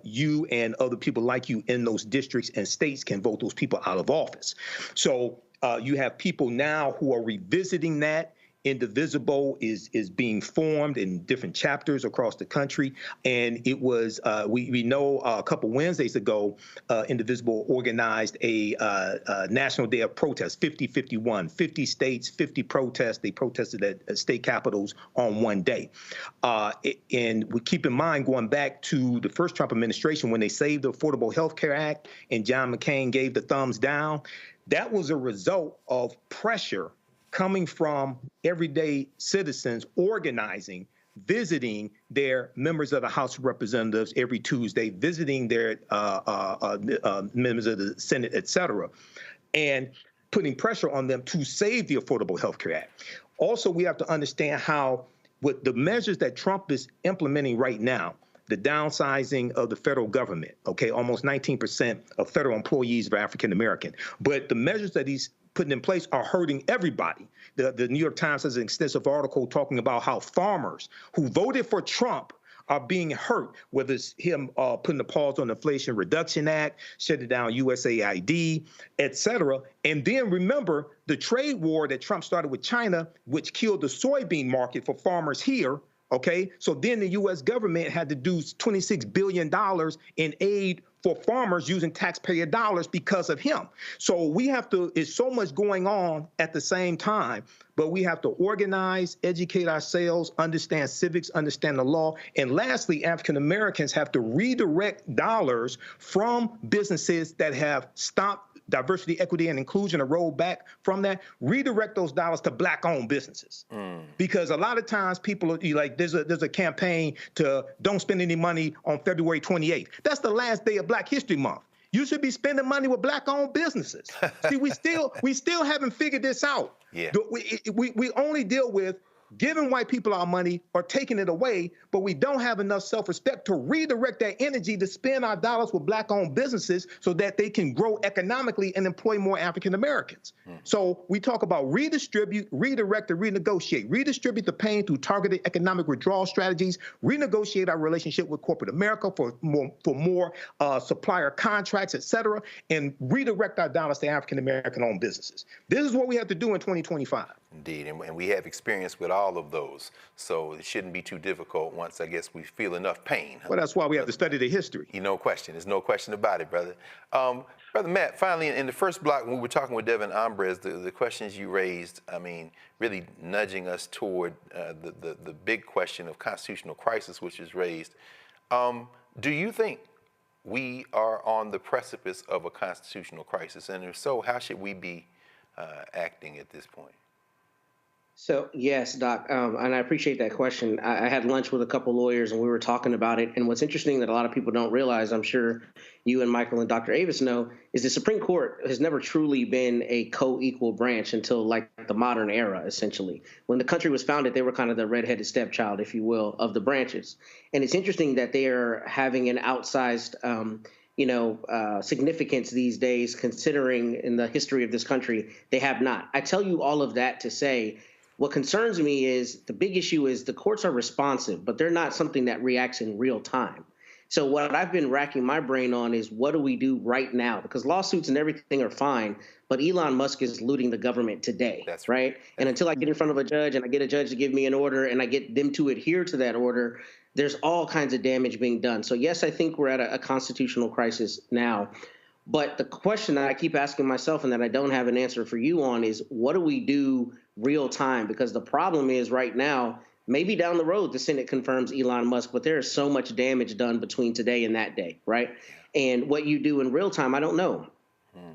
you and other people like you in those districts and states can vote those people out of office. So you have people now who are revisiting that. Indivisible is being formed in different chapters across the country, and it was we know a couple Wednesdays ago, Indivisible organized a national day of protest, 50-51, 50 states, 50 protests. They protested at state capitals on one day, and we keep in mind going back to the first Trump administration when they saved the Affordable Health Care Act and John McCain gave the thumbs down. That was a result of pressure coming from everyday citizens organizing, visiting their members of the House of Representatives every Tuesday, visiting their members of the Senate, et cetera, and putting pressure on them to save the Affordable Health Care Act. Also, we have to understand how, with the measures that Trump is implementing right now, the downsizing of the federal government, okay, almost 19% of federal employees are African American, but the measures that he's putting in place are hurting everybody. The New York Times has an extensive article talking about how farmers who voted for Trump are being hurt, whether it's him putting a pause on the Inflation Reduction Act, shutting down USAID, et cetera. And then remember the trade war that Trump started with China, which killed the soybean market for farmers here. Okay, so then the U.S. government had to do $26 billion in aid for farmers using taxpayer dollars because of him. So we have to, it's so much going on at the same time, but we have to organize, educate ourselves, understand civics, understand the law. And lastly, African Americans have to redirect dollars from businesses that have stopped diversity, equity, and inclusion, or roll back from that, redirect those dollars to Black-owned businesses. Because a lot of times people are like, there's a campaign to don't spend any money on February 28th. That's the last day of Black History Month. You should be spending money with Black-owned businesses. See, we still haven't figured this out. Yeah. We only deal with giving white people our money or taking it away, but we don't have enough self-respect to redirect that energy to spend our dollars with Black-owned businesses so that they can grow economically and employ more African Americans. So we talk about redistribute, redirect, and renegotiate. Redistribute the pain through targeted economic withdrawal strategies, renegotiate our relationship with corporate America for more supplier contracts, et cetera, and redirect our dollars to African American-owned businesses. This is what we have to do in 2025. Indeed, and we have experience with all of those, so it shouldn't be too difficult once, I guess, we feel enough pain. Well, that's why we have to study the history. No question. There's no question about it, brother. Brother Matt, finally, in the first block, when we were talking with Devin Ambres, the questions you raised, I mean, really nudging us toward the big question of constitutional crisis, which is raised. Do you think we are on the precipice of a constitutional crisis? And if so, how should we be acting at this point? So, yes, Doc, and I appreciate that question. I had lunch with a couple lawyers and we were talking about it. And what's interesting that a lot of people don't realize, I'm sure you and Michael and Dr. Avis know, is the Supreme Court has never truly been a co-equal branch until like the modern era, essentially. When the country was founded, they were kind of the redheaded stepchild, if you will, of the branches. And it's interesting that they are having an outsized significance these days, considering in the history of this country, they have not. I tell you all of that to say, what concerns me is the big issue is the courts are responsive, but they're not something that reacts in real time. So what I've been racking my brain on is what do we do right now? Because lawsuits and everything are fine, but Elon Musk is looting the government today. That's right. And until I get in front of a judge and I get a judge to give me an order and I get them to adhere to that order, there's all kinds of damage being done. So yes, I think we're at a constitutional crisis now. But the question that I keep asking myself and that I don't have an answer for you on is what do we do real time? Because the problem is right now, maybe down the road, the Senate confirms Elon Musk, but there is so much damage done between today and that day, right? And what you do in real time, I don't know.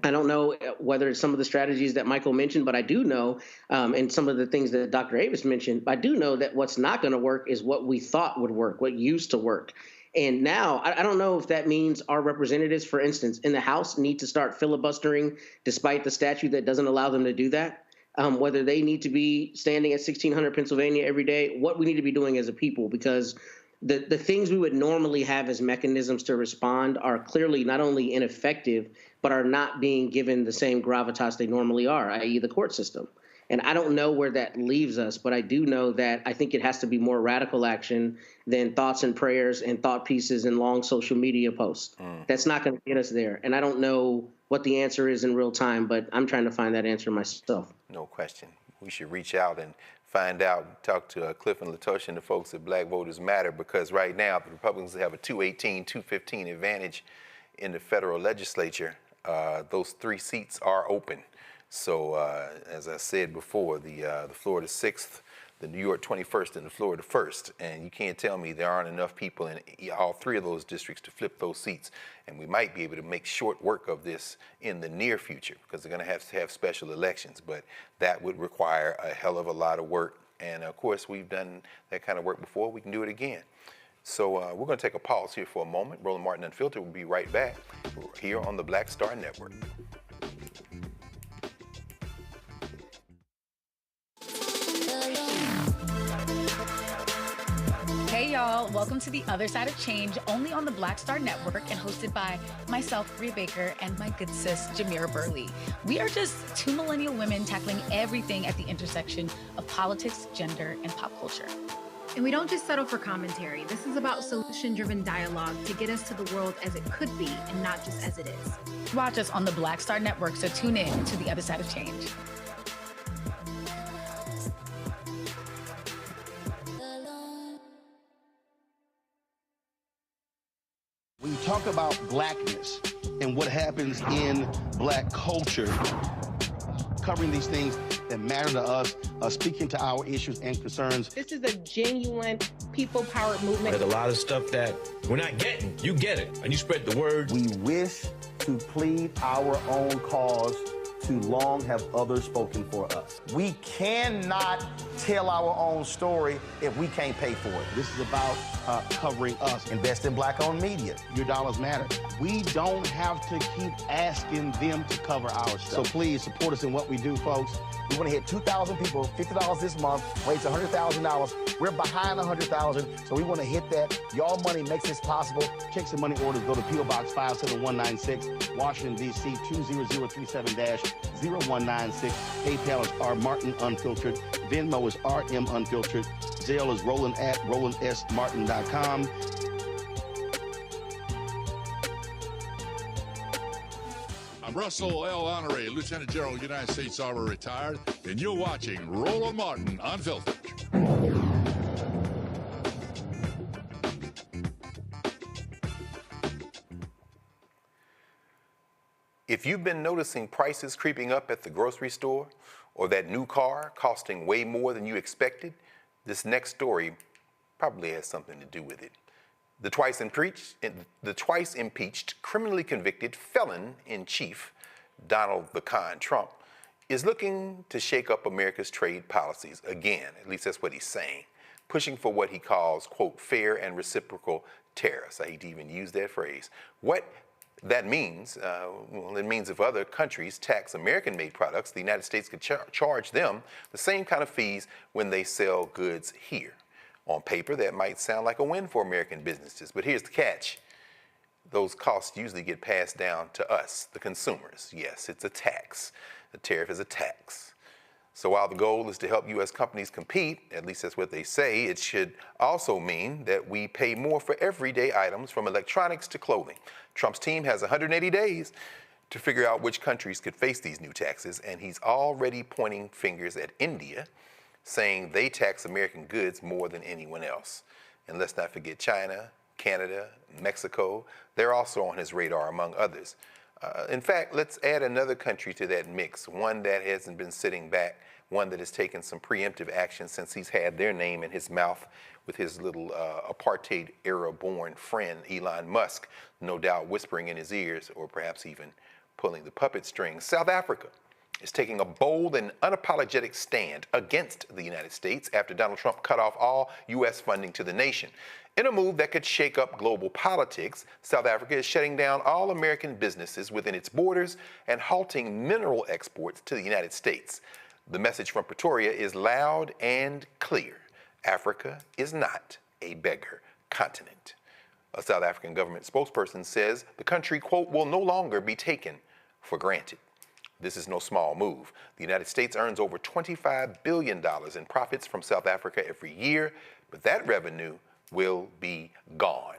I don't know whether it's some of the strategies that Michael mentioned, but I do know, and some of the things that Dr. Avis mentioned, I do know that what's not going to work is what we thought would work, what used to work. And now, I don't know if that means our representatives, for instance, in the House need to start filibustering despite the statute that doesn't allow them to do that, whether they need to be standing at 1600 Pennsylvania every day, what we need to be doing as a people, because the things we would normally have as mechanisms to respond are clearly not only ineffective, but are not being given the same gravitas they normally are, i.e. the court system. And I don't know where that leaves us, but I do know that I think it has to be more radical action than thoughts and prayers and thought pieces and long social media posts. That's not going to get us there. And I don't know what the answer is in real time, but I'm trying to find that answer myself. No question. We should reach out and find out, talk to Cliff and Latosha and the folks at Black Voters Matter, because right now the Republicans have a 218, 215 advantage in the federal legislature. Those 3 seats are open. So as I said before, the Florida 6th, the New York 21st, and the Florida 1st. And you can't tell me there aren't enough people in all 3 of those districts to flip those seats. And we might be able to make short work of this in the near future, because they're going to have special elections. But that would require a hell of a lot of work. And of course, we've done that kind of work before. We can do it again. So we're going to take a pause here for a moment. Roland Martin Unfiltered will be right back here on the Black Star Network. Hey y'all, welcome to The Other Side of Change, only on the Black Star Network and hosted by myself, Bria Baker, and my good sis, Jamira Burley. We are just 2 millennial women tackling everything at the intersection of politics, gender, and pop culture. And we don't just settle for commentary. This is about solution-driven dialogue to get us to the world as it could be and not just as it is. Watch us on the Black Star Network, so tune in to The Other Side of Change. When you talk about blackness and what happens in black culture, covering these things that matter to us, speaking to our issues and concerns. This is a genuine people-powered movement. There's a lot of stuff that we're not getting. You get it, and you spread the word. We wish to plead our own cause. Too long have others spoken for us. We cannot tell our own story if we can't pay for it. This is about covering us. Invest in black-owned media. Your dollars matter. We don't have to keep asking them to cover our stuff. So please support us in what we do, folks. We want to hit 2,000 people, $50 this month, raise $100,000. We're behind 100,000, so we want to hit that. Y'all money makes this possible. Checks and money orders go to P.O. Box 57196, Washington, D.C. 20037-0196. PayPal is R Martin Unfiltered. Venmo is RM Unfiltered. Zelle is Roland at RolandSMartin.com. I'm Russell L. Honoré, Lieutenant General, United States Army, retired, and you're watching Roland Martin Unfiltered. If you've been noticing prices creeping up at the grocery store, or that new car costing way more than you expected, this next story probably has something to do with it. The twice-impeached, criminally convicted felon-in-chief, Donald the Con Trump, is looking to shake up America's trade policies again. At least that's what he's saying, pushing for what he calls, quote, fair and reciprocal tariffs. I hate to even use that phrase. What that means, well, it means if other countries tax American-made products, the United States could charge them the same kind of fees when they sell goods here. On paper, that might sound like a win for American businesses, but here's the catch. Those costs usually get passed down to us, the consumers. Yes, it's a tax. The tariff is a tax. So while the goal is to help U.S. companies compete, at least that's what they say, it should also mean that we pay more for everyday items from electronics to clothing. Trump's team has 180 days to figure out which countries could face these new taxes, and he's already pointing fingers at India, saying they tax American goods more than anyone else. And let's not forget China, Canada, Mexico. They're also on his radar, among others. In fact, let's add another country to that mix, one that hasn't been sitting back, one that has taken some preemptive action since he's had their name in his mouth with his little apartheid-era-born friend, Elon Musk, no doubt whispering in his ears or perhaps even pulling the puppet strings. South Africa is taking a bold and unapologetic stand against the United States after Donald Trump cut off all U.S. funding to the nation. In a move that could shake up global politics, South Africa is shutting down all American businesses within its borders and halting mineral exports to the United States. The message from Pretoria is loud and clear. Africa is not a beggar continent. A South African government spokesperson says the country, quote, will no longer be taken for granted. This is no small move. The United States earns over $25 billion in profits from South Africa every year, but that revenue will be gone.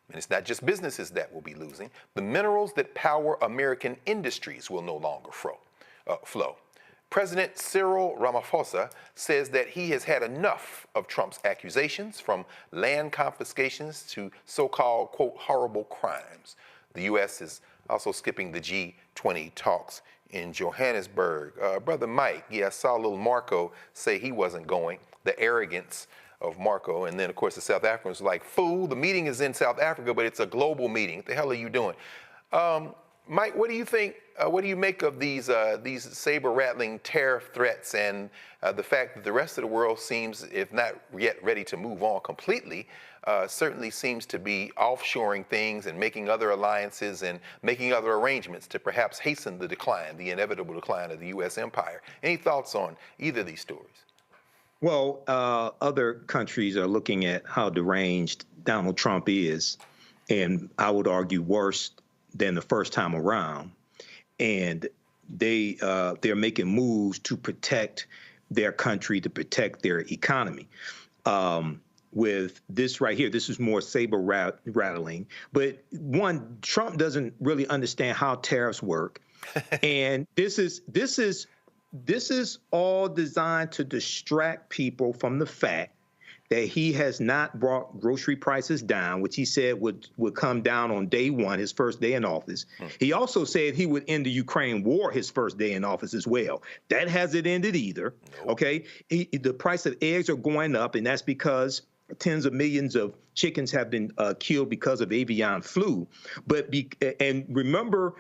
And it's not just businesses that will be losing. The minerals that power American industries will no longer flow. President Cyril Ramaphosa says that he has had enough of Trump's accusations, from land confiscations to so-called, quote, horrible crimes. The U.S. is also skipping the G20 talks in Johannesburg. Brother Mike, yeah, I saw little Marco say he wasn't going. The arrogance of Marco. And then, of course, the South Africans were like, fool, the meeting is in South Africa, but it's a global meeting. What the hell are you doing? Mike, what do you think, what do you make of these saber-rattling tariff threats and the fact that the rest of the world seems, if not yet ready to move on completely, certainly seems to be offshoring things and making other alliances and making other arrangements to perhaps hasten the decline, the inevitable decline of the U.S. empire? Any thoughts on either of these stories? Well, other countries are looking at how deranged Donald Trump is, and I would argue worse than the first time around. And they're making moves to protect their country, to protect their economy. With this right here, this is more saber rattling. But one, Trump doesn't really understand how tariffs work, and this is all designed to distract people from the fact that he has not brought grocery prices down, which he said would come down on day one, his first day in office. He also said he would end the Ukraine war his first day in office as well. That hasn't ended either, okay? The price of eggs are going up, and that's because tens of millions of chickens have been killed because of avian flu. And remember,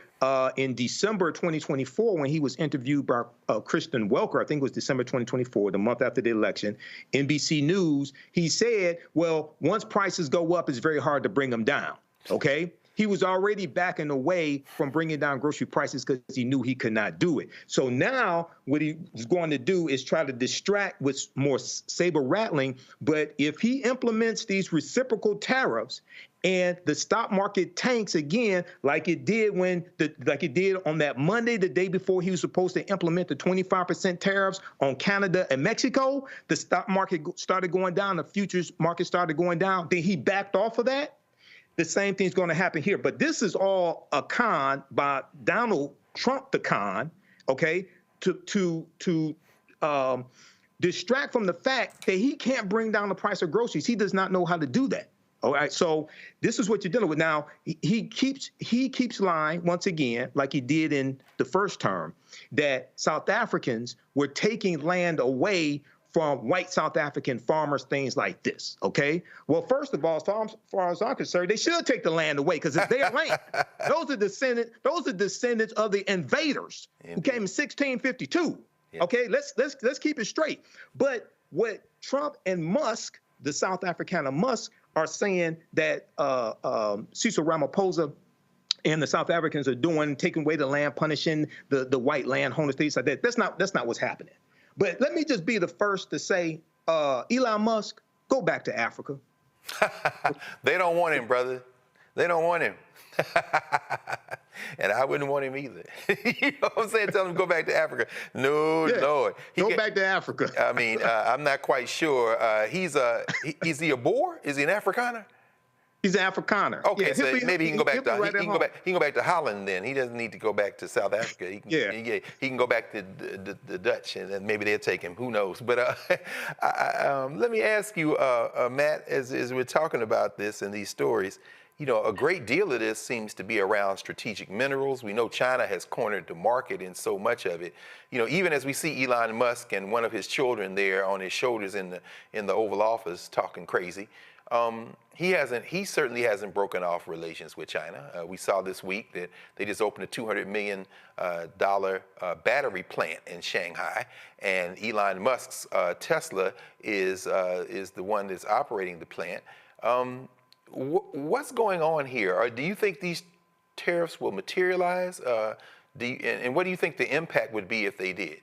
in December 2024, when he was interviewed by Kristen Welker, I think it was December 2024, the month after the election, NBC News, he said, well, once prices go up, it's very hard to bring them down, okay? He was already backing away from bringing down grocery prices because he knew he could not do it. So now what he's going to do is try to distract with more saber rattling. But if he implements these reciprocal tariffs and the stock market tanks again, like it did on that Monday, the day before he was supposed to implement the 25% tariffs on Canada and Mexico, the stock market started going down, the futures market started going down. Then he backed off of that. The same thing's going to happen here. But this is all a con by Donald Trump, the con, okay, to distract from the fact that he can't bring down the price of groceries. He does not know how to do that. All right, so this is what you're dealing with. Now, he keeps lying once again, like he did in the first term, that South Africans were taking land away from white South African farmers, things like this, okay? Well, first of all, as far as I'm concerned, they should take the land away because it's their land. Those are descendants of the invaders who came in 1652, okay? Let's keep it straight. But what Trump and Musk, the South Africaner Musk, are saying that Cyril Ramaphosa and the South Africans are doing, taking away the land, punishing the white landholders, things like that. That's not what's happening. But let me just be the first to say, Elon Musk, go back to Africa. They don't want him, brother. They don't want him. And I wouldn't want him either. You know what I'm saying? Tell him to go back to Africa. No, yeah. Lord. Go back to Africa. I mean, I'm not quite sure. Is he a Boer? Is he an Afrikaner? He's an Afrikaner. Okay, yeah, so maybe he can go back to he can go back to Holland then. He doesn't need to go back to South Africa. He can go back to the Dutch, and then maybe they'll take him. Who knows? But let me ask you, Matt, as we're talking about this and these stories, you know, a great deal of this seems to be around strategic minerals. We know China has cornered the market in so much of it. You know, even as we see Elon Musk and one of his children there on his shoulders in the Oval Office talking crazy. He certainly hasn't broken off relations with China. We saw this week that they just opened a $200 million battery plant in Shanghai, and Elon Musk's Tesla is the one that's operating the plant. What's going on here? Or do you think these tariffs will materialize? And what do you think the impact would be if they did?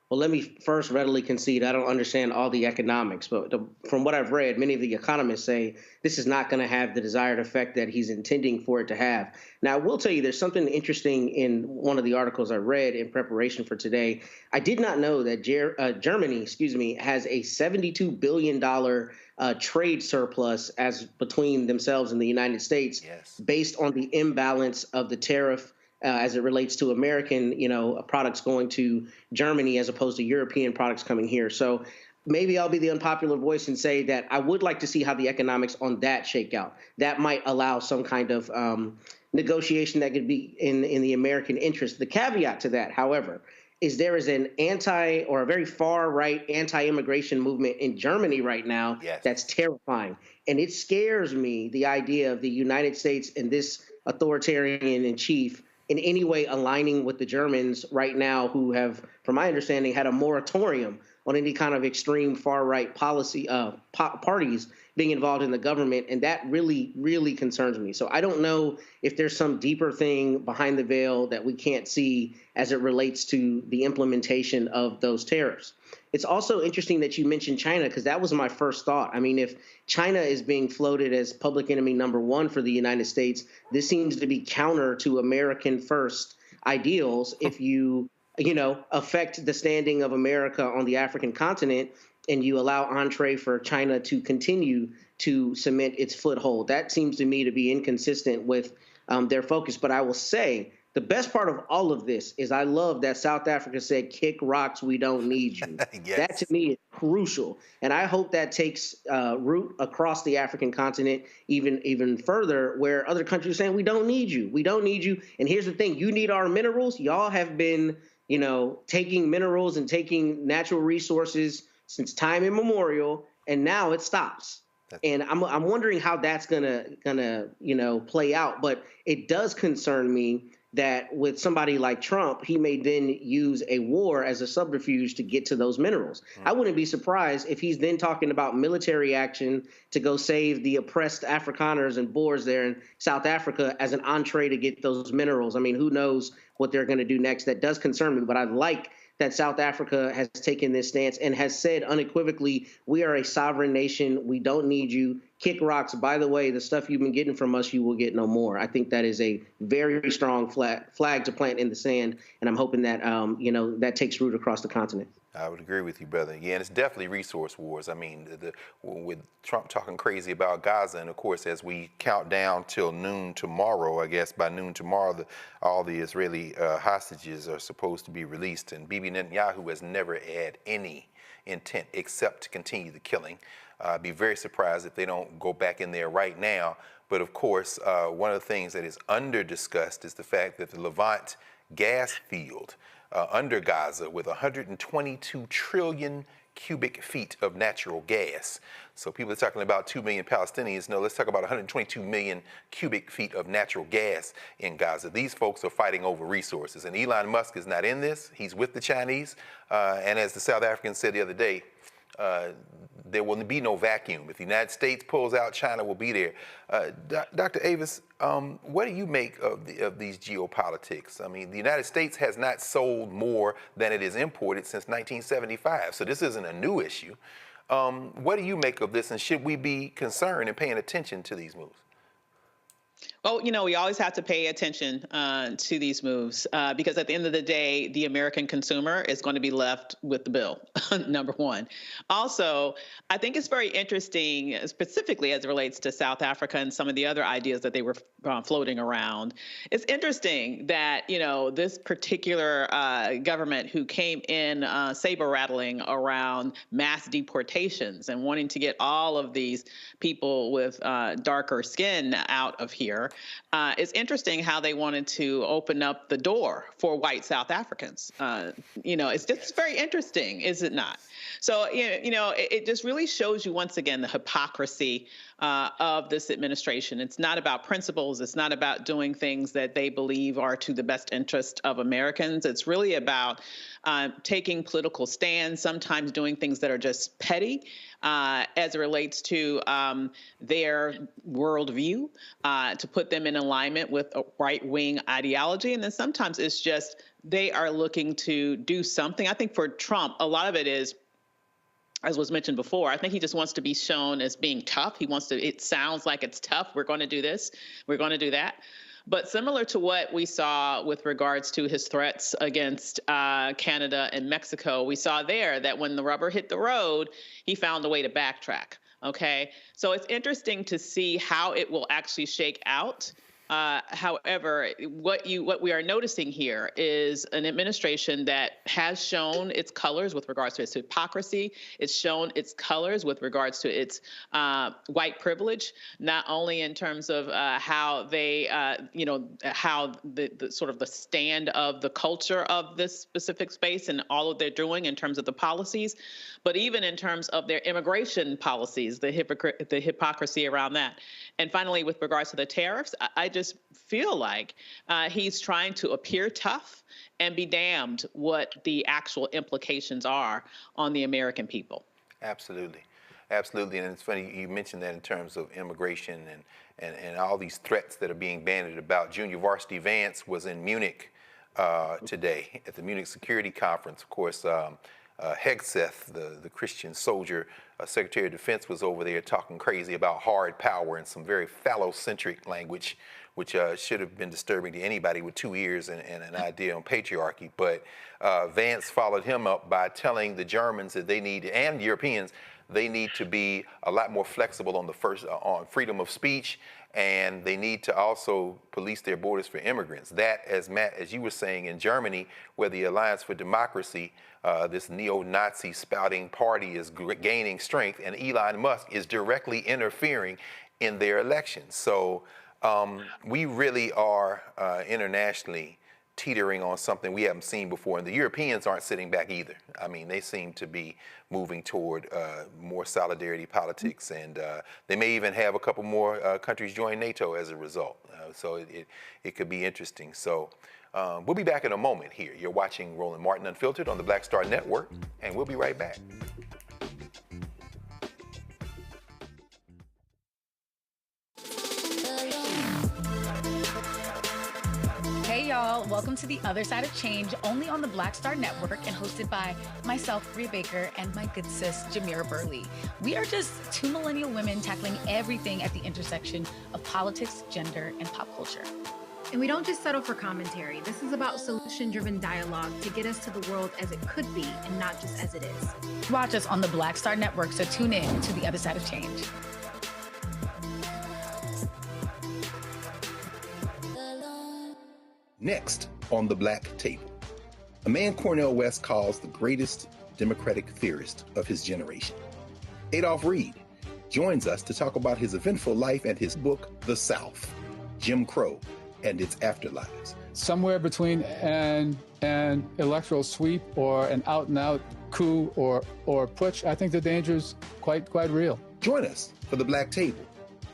Well, let me first readily concede I don't understand all the economics, but from what I've read, many of the economists say this is not going to have the desired effect that he's intending for it to have. Now, I will tell you there's something interesting in one of the articles I read in preparation for today. I did not know that Germany, has a $72 billion trade surplus as between themselves and the United States, based on the imbalance of the tariff as it relates to American, products going to Germany as opposed to European products coming here. So maybe I'll be the unpopular voice and say that I would like to see how the economics on that shake out. That might allow some kind of negotiation that could be in the American interest. The caveat to that, however, is there is an a very far right anti-immigration movement in Germany right now that's terrifying. And it scares me, the idea of the United States and this authoritarian in chief in any way aligning with the Germans right now, who have, from my understanding, had a moratorium on any kind of extreme far-right policy parties being involved in the government. And that really, really concerns me. So I don't know if there's some deeper thing behind the veil that we can't see as it relates to the implementation of those tariffs. It's also interesting that you mentioned China, because that was my first thought. I mean, if China is being floated as public enemy number one for the United States, this seems to be counter to American first ideals. If you affect the standing of America on the African continent and you allow entree for China to continue to cement its foothold, that seems to me to be inconsistent with their focus. But I will say, the best part of all of this is I love that South Africa said, "Kick rocks, we don't need you." That to me is crucial. And I hope that takes root across the African continent even further, where other countries are saying, "We don't need you. We don't need you." And here's the thing. You need our minerals. Y'all have been, taking minerals and taking natural resources since time immemorial, and now it stops. And I'm wondering how that's gonna play out. But it does concern me that with somebody like Trump, he may then use a war as a subterfuge to get to those minerals. I wouldn't be surprised if he's then talking about military action to go save the oppressed Afrikaners and Boers there in South Africa as an entree to get those minerals. I mean, who knows what they're going to do next? That does concern me, but I like that South Africa has taken this stance and has said unequivocally, we are a sovereign nation. We don't need you. Kick rocks. By the way, the stuff you've been getting from us, you will get no more. I think that is a very strong flag to plant in the sand, and I'm hoping that that takes root across the continent. I would agree with you, brother. Yeah, and it's definitely resource wars. I mean, with Trump talking crazy about Gaza, and of course, as we count down till noon tomorrow, I guess by noon tomorrow, all the Israeli hostages are supposed to be released, and Bibi Netanyahu has never had any intent except to continue the killing. I'd be very surprised if they don't go back in there right now. But of course, one of the things that is under-discussed is the fact that the Levant gas field under Gaza, with 122 trillion cubic feet of natural gas. So people are talking about 2 million Palestinians. No, let's talk about 122 million cubic feet of natural gas in Gaza. These folks are fighting over resources. And Elon Musk is not in this. He's with the Chinese. And as the South Africans said the other day, there will be no vacuum. If the United States pulls out, China will be there. Dr. Avis, what do you make of these geopolitics? I mean, the United States has not sold more than it is imported since 1975, so this isn't a new issue. What do you make of this, and should we be concerned and paying attention to these moves? Well, we always have to pay attention to these moves because at the end of the day, the American consumer is going to be left with the bill, number one. Also, I think it's very interesting, specifically as it relates to South Africa and some of the other ideas that they were floating around. It's interesting that, this particular government who came in saber rattling around mass deportations and wanting to get all of these people with darker skin out of here. It's interesting how they wanted to open up the door for white South Africans. It's just very interesting, is it not? So, it just really shows you once again the hypocrisy of this administration. It's not about principles. It's not about doing things that they believe are to the best interest of Americans. It's really about taking political stands, sometimes doing things that are just petty as it relates to their worldview, to put them in alignment with a right-wing ideology. And then sometimes it's just they are looking to do something. I think for Trump, a lot of it is, as was mentioned before, I think he just wants to be shown as being tough. He wants to, it sounds like it's tough. We're going to do this. We're going to do that. But similar to what we saw with regards to his threats against Canada and Mexico, we saw there that when the rubber hit the road, he found a way to backtrack. Okay, so it's interesting to see how it will actually shake out. However, what we are noticing here is an administration that has shown its colors with regards to its hypocrisy. It's shown its colors with regards to its white privilege, not only in terms of how they, how the sort of the stand of the culture of this specific space and all of they're doing in terms of the policies, but even in terms of their immigration policies, the hypocrisy around that. And finally, with regards to the tariffs, I just feel like he's trying to appear tough and be damned what the actual implications are on the American people. Absolutely. Absolutely. And it's funny you mentioned that in terms of immigration and all these threats that are being bandied about. Junior Varsity Vance was in Munich today at the Munich Security Conference. Of course, Hegseth, the Christian soldier, Secretary of Defense, was over there talking crazy about hard power and some very phallocentric language, which should have been disturbing to anybody with 2 ears and an idea on patriarchy. But Vance followed him up by telling the Germans that they need, and Europeans, they need to be a lot more flexible on on freedom of speech, and they need to also police their borders for immigrants. That, as Matt, as you were saying, in Germany, where the Alliance for Democracy, this neo-Nazi spouting party, is gaining strength, and Elon Musk is directly interfering in their elections. So we really are internationally teetering on something we haven't seen before, and the Europeans aren't sitting back either. I mean, they seem to be moving toward more solidarity politics, and they may even have a couple more countries join NATO as a result. So it could be interesting. So we'll be back in a moment here. You're watching Roland Martin Unfiltered on the Black Star Network, and we'll be right back. Hey y'all, welcome to The Other Side of Change, only on the Black Star Network and hosted by myself, Rhea Baker, and my good sis, Jamira Burley. We are just two millennial women tackling everything at the intersection of politics, gender, and pop culture. And we don't just settle for commentary. This is about solution-driven dialogue to get us to the world as it could be and not just as it is. Watch us on the Black Star Network, so tune in to The Other Side of Change. Next on the Black Table, a man Cornel West calls the greatest Democratic theorist of his generation. Adolph Reed joins us to talk about his eventful life and his book, The South, Jim Crow and Its Afterlives. Somewhere between an electoral sweep or an out-and-out coup or putsch, I think the danger is quite real. Join us for the Black Table,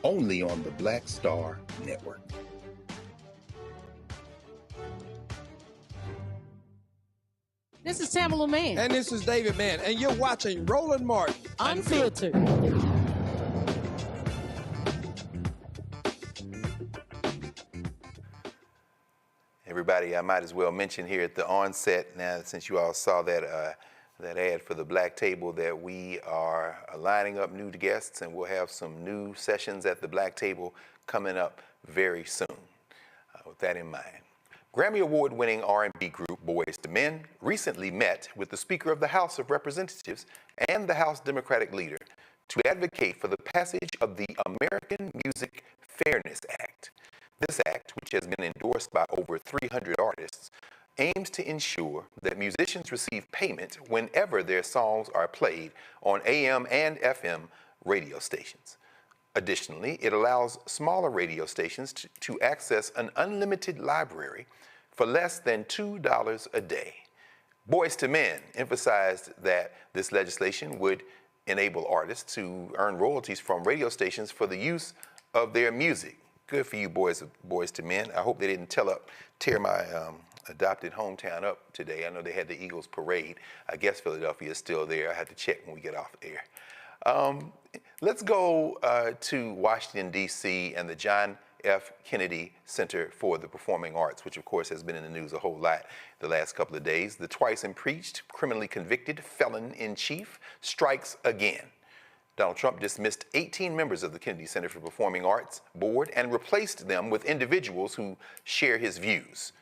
only on the Black Star Network. This is Tamala Mann. And this is David Mann. And you're watching Roland Martin Unfiltered. Everybody, I might as well mention here at the onset, now since you all saw that that ad for the Black Table, that we are lining up new guests, and we'll have some new sessions at the Black Table coming up very soon. With that in mind. Grammy Award-winning R&B group Boyz II Men recently met with the Speaker of the House of Representatives and the House Democratic leader to advocate for the passage of the American Music Fairness Act. This act, which has been endorsed by over 300 artists, aims to ensure that musicians receive payment whenever their songs are played on AM and FM radio stations. Additionally, it allows smaller radio stations to access an unlimited library for less than $2 a day. Boyz II Men emphasized that this legislation would enable artists to earn royalties from radio stations for the use of their music. Good for you, boys to men. I hope they didn't tear my adopted hometown up today. I know they had the Eagles parade. I guess Philadelphia is still there. I have to check when we get off air. Let's go to Washington, D.C. and the John F. Kennedy Center for the Performing Arts, which of course has been in the news a whole lot the last couple of days. The twice-impeached, criminally convicted felon-in-chief strikes again. Donald Trump dismissed 18 members of the Kennedy Center for Performing Arts board and replaced them with individuals who share his views.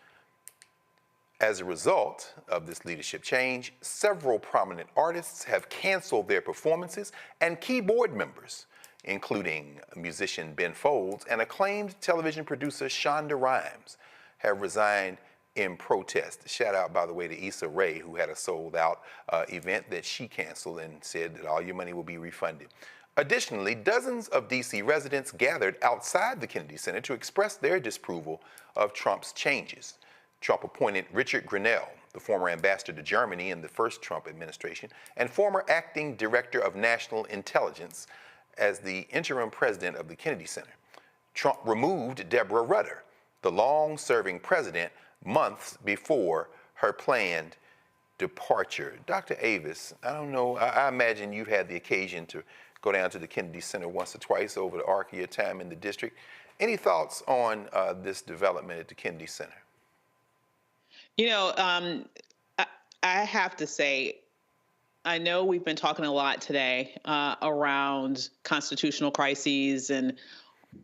As a result of this leadership change, several prominent artists have canceled their performances, and key board members, including musician Ben Folds and acclaimed television producer Shonda Rhimes, have resigned in protest. Shout out, by the way, to Issa Rae, who had a sold-out event that she canceled and said that all your money will be refunded. Additionally, dozens of D.C. residents gathered outside the Kennedy Center to express their disapproval of Trump's changes. Trump appointed Richard Grenell, the former ambassador to Germany in the first Trump administration, and former acting director of national intelligence, as the interim president of the Kennedy Center. Trump removed Deborah Rutter, the long-serving president, months before her planned departure. Dr. Avis, I don't know, I imagine you've had the occasion to go down to the Kennedy Center once or twice over the arc of your time in the district. Any thoughts on this development at the Kennedy Center? You know, I have to say, I know we've been talking a lot today around constitutional crises and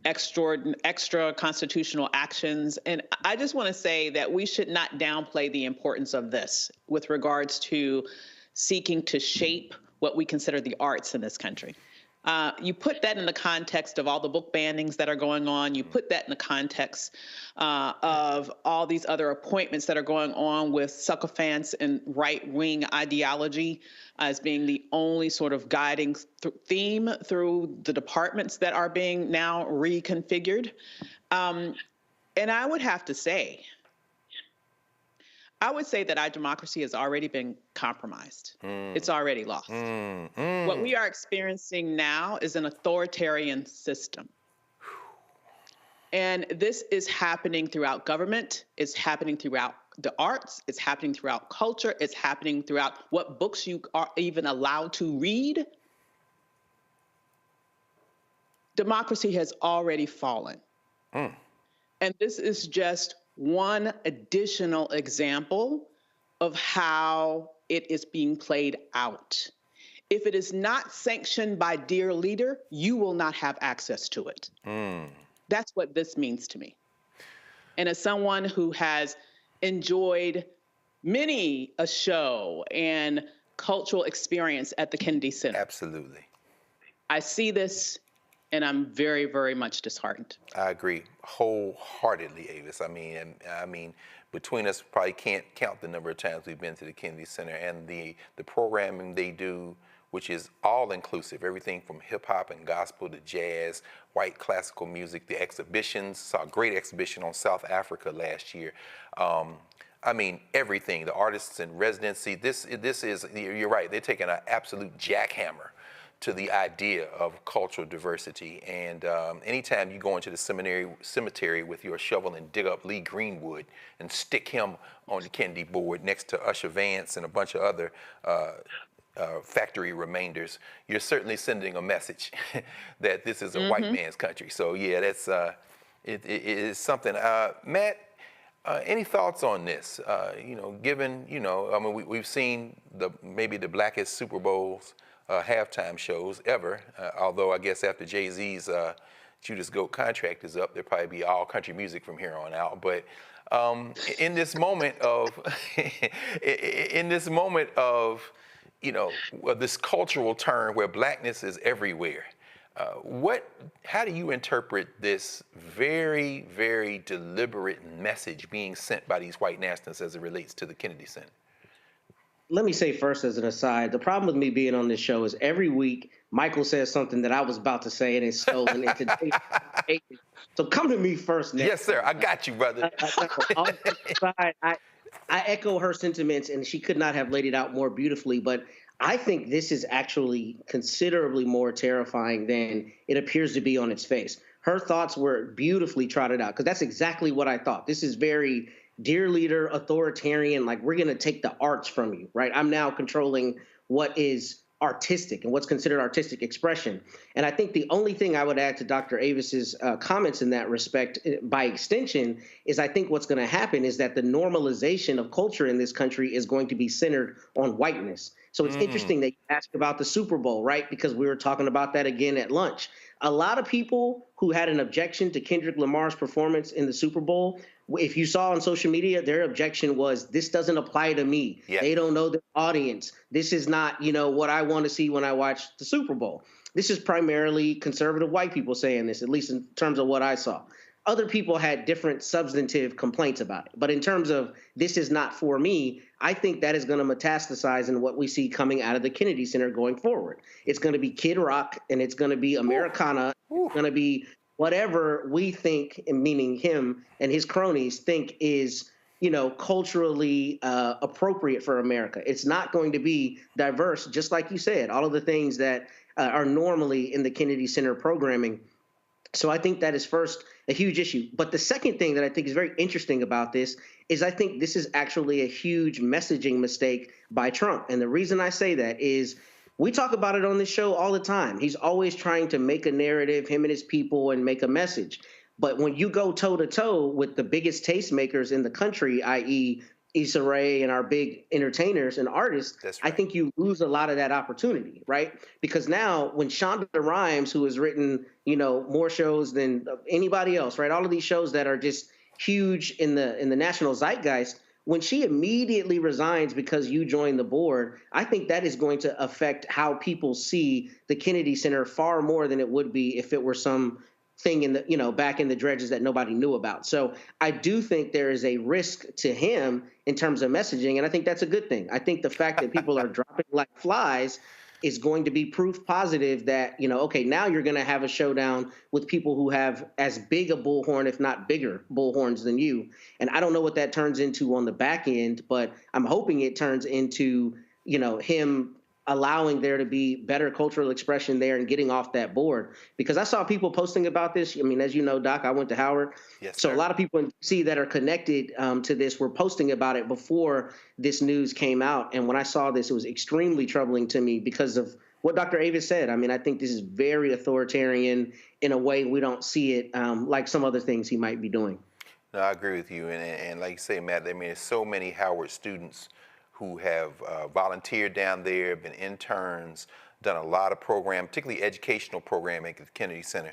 extra constitutional actions. And I just want to say that we should not downplay the importance of this with regards to seeking to shape what we consider the arts in this country. You put that in the context of all the book bannings that are going on. You put that in the context of all these other appointments that are going on with sycophants and right-wing ideology as being the only sort of guiding theme through the departments that are being now reconfigured. And I would have to say, that our democracy has already been compromised. It's already lost. What we are experiencing now is an authoritarian system. And this is happening throughout government. It's happening throughout the arts. It's happening throughout culture. It's happening throughout what books you are even allowed to read. Democracy has already fallen. And this is just one additional example of how it is being played out. If it is not sanctioned by dear leader, you will not have access to it. That's what this means to me. And as someone who has enjoyed many a show and cultural experience at the Kennedy Center. Absolutely. I see this and I'm very, very much disheartened. I agree wholeheartedly, Avis. I mean, between us, probably can't count the number of times we've been to the Kennedy Center, and the programming they do, which is all inclusive, everything from hip hop and gospel to jazz, white classical music, the exhibitions. Saw a great exhibition on South Africa last year. I mean, everything. The artists in residency. This is, you're right. They're taking an absolute jackhammer to the idea of cultural diversity. And anytime you go into the cemetery with your shovel and dig up Lee Greenwood and stick him on the Kennedy board next to Usher Vance and a bunch of other factory remainders, you're certainly sending a message that this is a white man's country. So yeah, that's it is something. Matt, any thoughts on this? Given, I mean, we've seen maybe the blackest Super Bowls halftime shows ever, although I guess after Jay-Z's Judas Goat contract is up, there'll probably be all country music from here on out. But in this moment of, this cultural turn where blackness is everywhere, how do you interpret this very, very deliberate message being sent by these white nationalists as it relates to the Kennedy Center? Let me say first as an aside, the problem with me being on this show is every week Michael says something that I was about to say and it's stolen into today. So come to me first, Nick. Yes, sir. I got you, brother. On the side, I echo her sentiments, and she could not have laid it out more beautifully. But I think this is actually considerably more terrifying than it appears to be on its face. Her thoughts were beautifully trotted out, because that's exactly what I thought. This is very dear leader, authoritarian, like we're going to take the arts from you, right? I'm now controlling what is artistic and what's considered artistic expression. And I think the only thing I would add to Dr. Avis's comments in that respect, by extension, is I think what's going to happen is that the normalization of culture in this country is going to be centered on whiteness. So it's interesting that you asked about the Super Bowl, right? Because we were talking about that again at lunch. A lot of people who had an objection to Kendrick Lamar's performance in the Super Bowl, if you saw on social media, their objection was, this doesn't apply to me. Yeah. They don't know the audience. This is not, what I want to see when I watch the Super Bowl. This is primarily conservative white people saying this, at least in terms of what I saw. Other people had different substantive complaints about it. But in terms of this is not for me, I think that is going to metastasize in what we see coming out of the Kennedy Center going forward. It's going to be Kid Rock, and it's going to be Americana. It's going to be whatever we think, meaning him and his cronies, think is, culturally appropriate for America. It's not going to be diverse, just like you said, all of the things that are normally in the Kennedy Center programming. So I think that is first a huge issue. But the second thing that I think is very interesting about this is I think this is actually a huge messaging mistake by Trump. And the reason I say that is we talk about it on this show all the time. He's always trying to make a narrative, him and his people, and make a message. But when you go toe-to-toe with the biggest tastemakers in the country, i.e. Issa Rae and our big entertainers and artists, right, I think you lose a lot of that opportunity, right? Because now when Shonda Rhimes, who has written, more shows than anybody else, right? All of these shows that are just huge in the national zeitgeist, when she immediately resigns because you joined the board, I think that is going to affect how people see the Kennedy Center far more than it would be if it were some thing in the, back in the dredges that nobody knew about. So I do think there is a risk to him in terms of messaging, and I think that's a good thing. I think the fact that people are dropping like flies is going to be proof positive that, okay, now you're going to have a showdown with people who have as big a bullhorn, if not bigger bullhorns than you. And I don't know what that turns into on the back end, but I'm hoping it turns into, him allowing there to be better cultural expression there and getting off that board. Because I saw people posting about this. I mean, as you know, Doc, I went to Howard. Yes, so sir. A lot of people in D.C. that are connected to this were posting about it before this news came out. And when I saw this, it was extremely troubling to me because of what Dr. Avis said. I mean, I think this is very authoritarian in a way we don't see it like some other things he might be doing. No, I agree with you. And like you say, Matt, I mean, there's so many Howard students who have volunteered down there, been interns, done a lot of program, particularly educational programming at the Kennedy Center.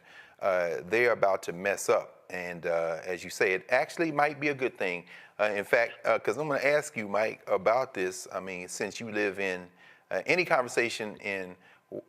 They're about to mess up. And as you say, it actually might be a good thing. In fact, because I'm going to ask you, Mike, about this. I mean, since you live in any conversation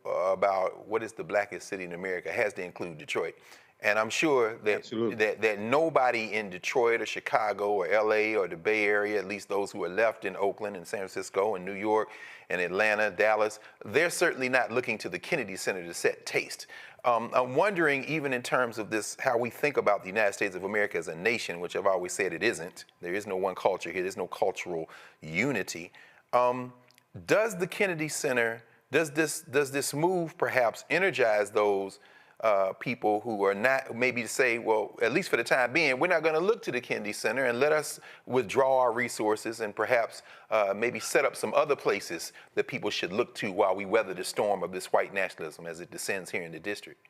about what is the blackest city in America has to include Detroit. And I'm sure that nobody in Detroit or Chicago or LA or the Bay Area, at least those who are left in Oakland and San Francisco and New York and Atlanta, Dallas, they're certainly not looking to the Kennedy Center to set taste. I'm wondering, even in terms of this, how we think about the United States of America as a nation, which I've always said it isn't. There is no one culture here. There's no cultural unity. Does the Kennedy Center, does this move perhaps energize those people who are not, maybe to say, well, at least for the time being, we're not going to look to the Kennedy Center and let us withdraw our resources and perhaps maybe set up some other places that people should look to while we weather the storm of this white nationalism as it descends here in the district?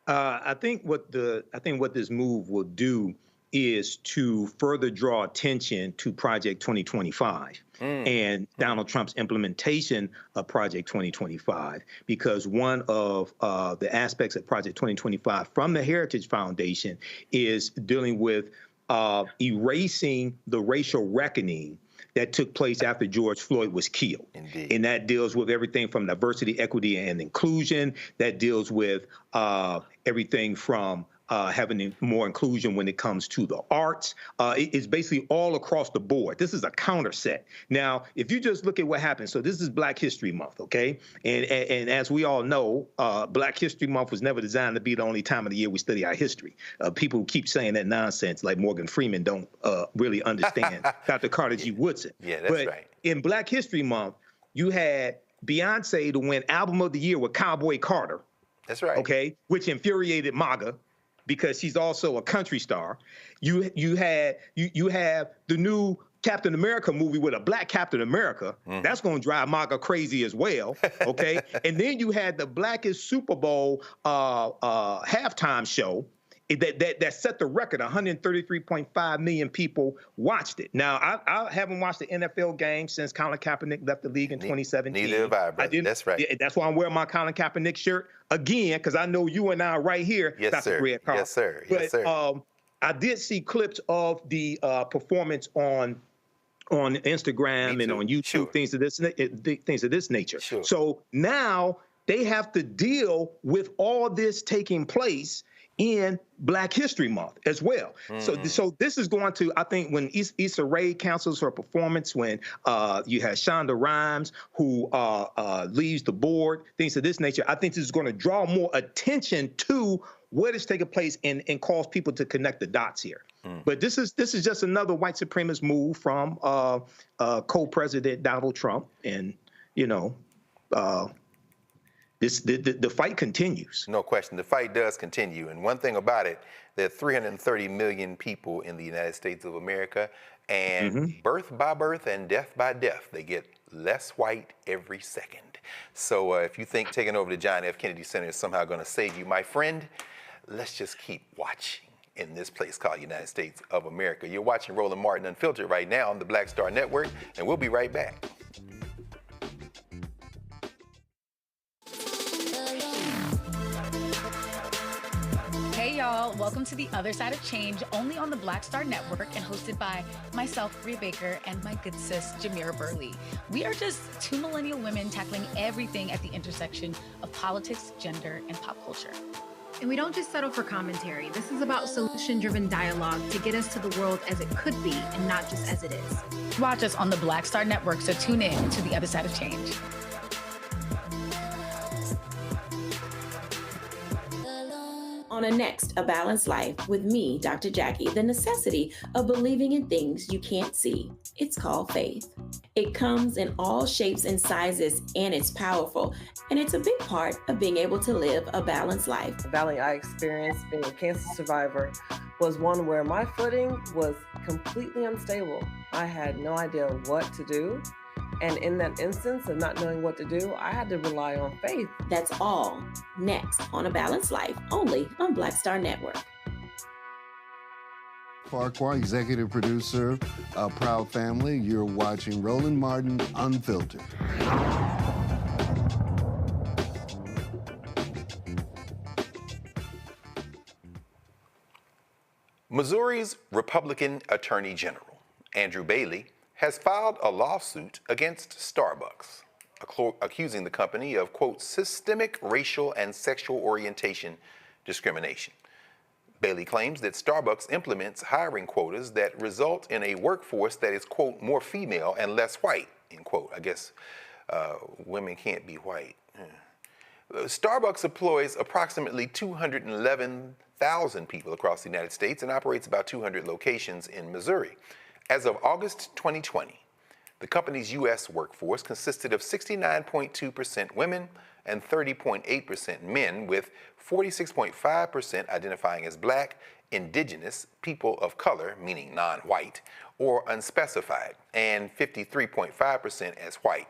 I think what this move will do is to further draw attention to Project 2025 and Donald Trump's implementation of Project 2025, because one of the aspects of Project 2025 from the Heritage Foundation is dealing with erasing the racial reckoning that took place after George Floyd was killed. Indeed. And that deals with everything from diversity, equity, and inclusion. That deals with everything from having more inclusion when it comes to the arts. It's basically all across the board. This is a counter set. Now, if you just look at what happened, so this is Black History Month, okay? And as we all know, Black History Month was never designed to be the only time of the year we study our history. People who keep saying that nonsense, like Morgan Freeman, don't really understand Dr. Carter G. Woodson. Yeah, that's right. In Black History Month, you had Beyonce to win Album of the Year with Cowboy Carter. That's right. Okay, which infuriated MAGA because she's also a country star. You have the new Captain America movie with a black Captain America. That's going to drive MAGA crazy as well. Okay, and then you had the blackest Super Bowl halftime show that set the record. 133.5 million people watched it. Now, I haven't watched the NFL game since Colin Kaepernick left the league in 2017. Neither have I, brother. That's right. That's why I'm wearing my Colin Kaepernick shirt again, because I know you and I are right here. Yes, Dr. sir. Red Carl. Yes, sir. But, Yes, sir. I did see clips of the performance on Instagram and on YouTube, things of this nature. Sure. So now they have to deal with all this taking place in Black History Month as well. So this is going to, I think, when Issa Rae cancels her performance, when you have Shonda Rhimes, who leaves the board, things of this nature, I think this is going to draw more attention to what is taking place and cause people to connect the dots here. But this is just another white supremacist move from co-president Donald Trump, and the fight continues. No question, the fight does continue. And one thing about it, there are 330 million people in the United States of America, and birth by birth and death by death, they get less white every second. So if you think taking over the John F. Kennedy Center is somehow going to save you, my friend, let's just keep watching in this place called United States of America. You're watching Roland Martin Unfiltered right now on the Black Star Network, and we'll be right back. Hey y'all, welcome to The Other Side of Change, only on the Black Star Network and hosted by myself, Bria Baker, and my good sis, Jamira Burley. We are just two millennial women tackling everything at the intersection of politics, gender, and pop culture. And we don't just settle for commentary. This is about solution-driven dialogue to get us to the world as it could be and not just as it is. Watch us on the Black Star Network, so tune in to The Other Side of Change. On a next, A Balanced Life with me, Dr. Jackie, the necessity of believing in things you can't see. It's called faith. It comes in all shapes and sizes, and it's powerful. And it's a big part of being able to live a balanced life. The valley I experienced being a cancer survivor was one where my footing was completely unstable. I had no idea what to do. And in that instance of not knowing what to do, I had to rely on faith. That's all next on A Balanced Life, only on Black Star Network. Farquhar, executive producer, a proud family. You're watching Roland Martin Unfiltered. Missouri's Republican Attorney General, Andrew Bailey, has filed a lawsuit against Starbucks, accusing the company of, quote, systemic racial and sexual orientation discrimination. Bailey claims that Starbucks implements hiring quotas that result in a workforce that is, quote, more female and less white, end quote. I guess women can't be white. Starbucks employs approximately 211,000 people across the United States and operates about 200 locations in Missouri. As of August 2020, the company's U.S. workforce consisted of 69.2% women and 30.8% men, with 46.5% identifying as Black, Indigenous, people of color, meaning non-white, or unspecified, and 53.5% as white.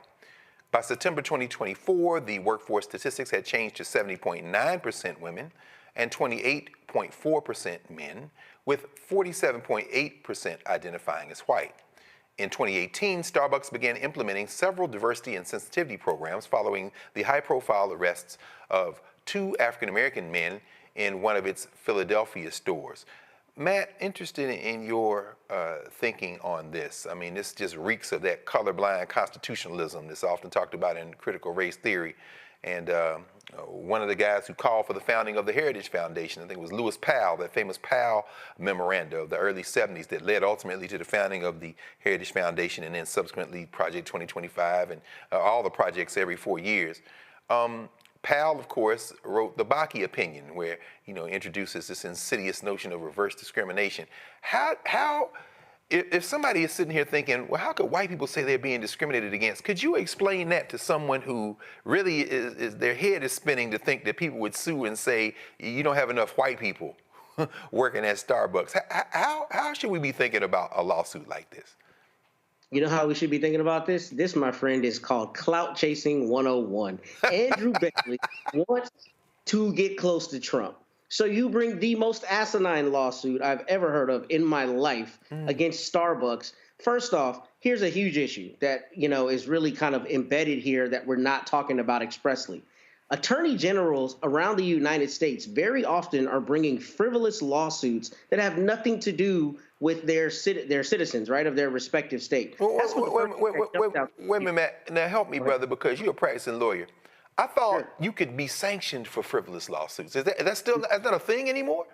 By September 2024, the workforce statistics had changed to 70.9% women and 28.4% men, with 47.8% identifying as white. In 2018, Starbucks began implementing several diversity and sensitivity programs following the high-profile arrests of 2 African-American men in one of its Philadelphia stores. Matt, interested in your thinking on this. I mean, this just reeks of that colorblind constitutionalism that's often talked about in critical race theory. And one of the guys who called for the founding of the Heritage Foundation, I think it was Lewis Powell, that famous Powell memoranda of the early 70s that led ultimately to the founding of the Heritage Foundation and then subsequently Project 2025 and all the projects every 4 years. Powell, of course, wrote the Bakke opinion, where introduces this insidious notion of reverse discrimination. How if somebody is sitting here thinking, well, how could white people say they're being discriminated against? Could you explain that to someone who really is their head is spinning to think that people would sue and say, you don't have enough white people working at Starbucks? How should we be thinking about a lawsuit like this? You know how we should be thinking about this? This, my friend, is called clout chasing 101. Andrew Bailey wants to get close to Trump. So you bring the most asinine lawsuit I've ever heard of in my life against Starbucks. First off, here's a huge issue that, is really kind of embedded here that we're not talking about expressly. Attorney generals around the United States very often are bringing frivolous lawsuits that have nothing to do with their citizens, right, of their respective state. Wait a minute, Matt. Now help me, brother, because you're a practicing lawyer. I thought you could be sanctioned for frivolous lawsuits. Is that a thing anymore?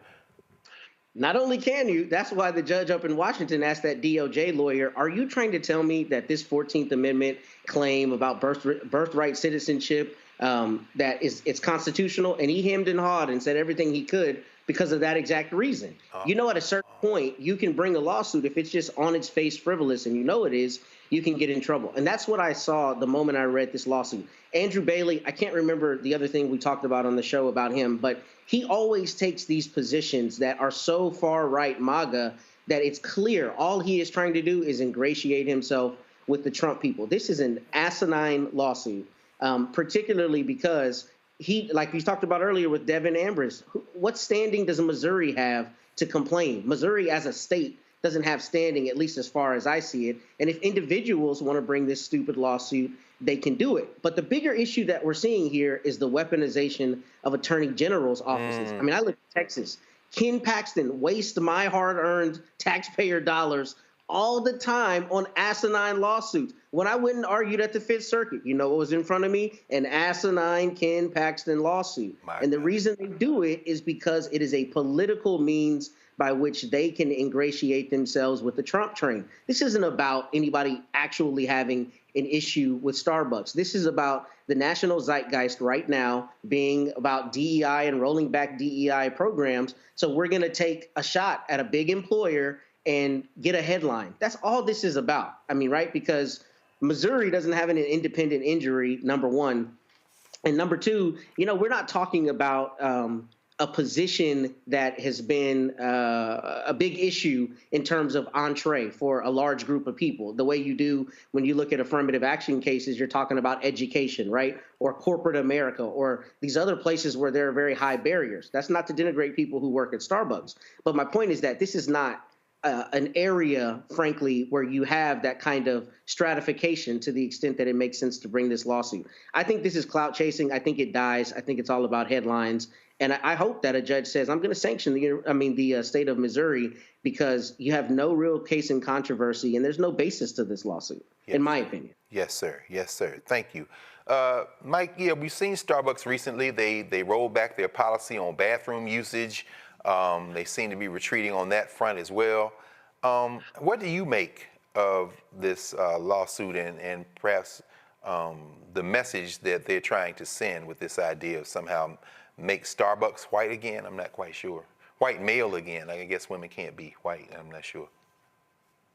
Not only can you, that's why the judge up in Washington asked that DOJ lawyer, are you trying to tell me that this 14th Amendment claim about birthright citizenship, that it's constitutional? And he hemmed and hawed and said everything he could because of that exact reason. At a certain point, you can bring a lawsuit if it's just on its face frivolous, and it is, you can get in trouble. And that's what I saw the moment I read this lawsuit. Andrew Bailey, I can't remember the other thing we talked about on the show about him, but he always takes these positions that are so far right MAGA that it's clear all he is trying to do is ingratiate himself with the Trump people. This is an asinine lawsuit, particularly because he, like we talked about earlier with Devin Ambrose, what standing does Missouri have to complain? Missouri as a state doesn't have standing, at least as far as I see it. And if individuals want to bring this stupid lawsuit, they can do it. But the bigger issue that we're seeing here is the weaponization of attorney general's offices. I mean, I live in Texas. Ken Paxton wastes my hard-earned taxpayer dollars all the time on asinine lawsuits. When I went and argued at the Fifth Circuit, you know what was in front of me? An asinine Ken Paxton lawsuit. And the reason they do it is because it is a political means by which they can ingratiate themselves with the Trump train. This isn't about anybody actually having an issue with Starbucks. This is about the national zeitgeist right now being about DEI and rolling back DEI programs. So we're going to take a shot at a big employer and get a headline. That's all this is about. I mean, right? Because Missouri doesn't have an independent injury, number one. And number two, we're not talking about a position that has been a big issue in terms of entree for a large group of people. The way you do when you look at affirmative action cases, you're talking about education, right? Or corporate America, or these other places where there are very high barriers. That's not to denigrate people who work at Starbucks. But my point is that this is not an area, frankly, where you have that kind of stratification to the extent that it makes sense to bring this lawsuit. I think this is clout chasing. I think it dies. I think it's all about headlines. And I hope that a judge says, I'm going to sanction the state of Missouri because you have no real case in controversy and there's no basis to this lawsuit, in my opinion. Yes, sir. Yes, sir. Thank you. Mike, we've seen Starbucks recently. They rolled back their policy on bathroom usage. They seem to be retreating on that front as well. What do you make of this lawsuit and perhaps the message that they're trying to send with this idea of somehow make Starbucks white again? I'm not quite sure. White male again. I guess women can't be white. I'm not sure.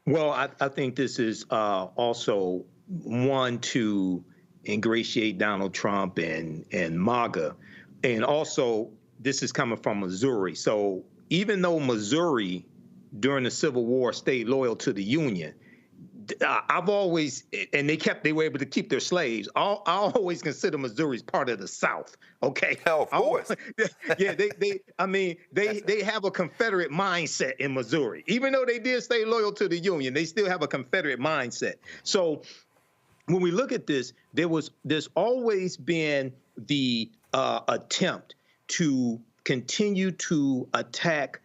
Well, I think this is also one to ingratiate Donald Trump and MAGA. And also, this is coming from Missouri. So even though Missouri, during the Civil War, stayed loyal to the Union, I've always, and they were able to keep their slaves. I always consider Missouri part of the South. Okay. Oh, of course. Yeah, they have a Confederate mindset in Missouri. Even though they did stay loyal to the Union, they still have a Confederate mindset. So when we look at this, there's always been the attempt to continue to attack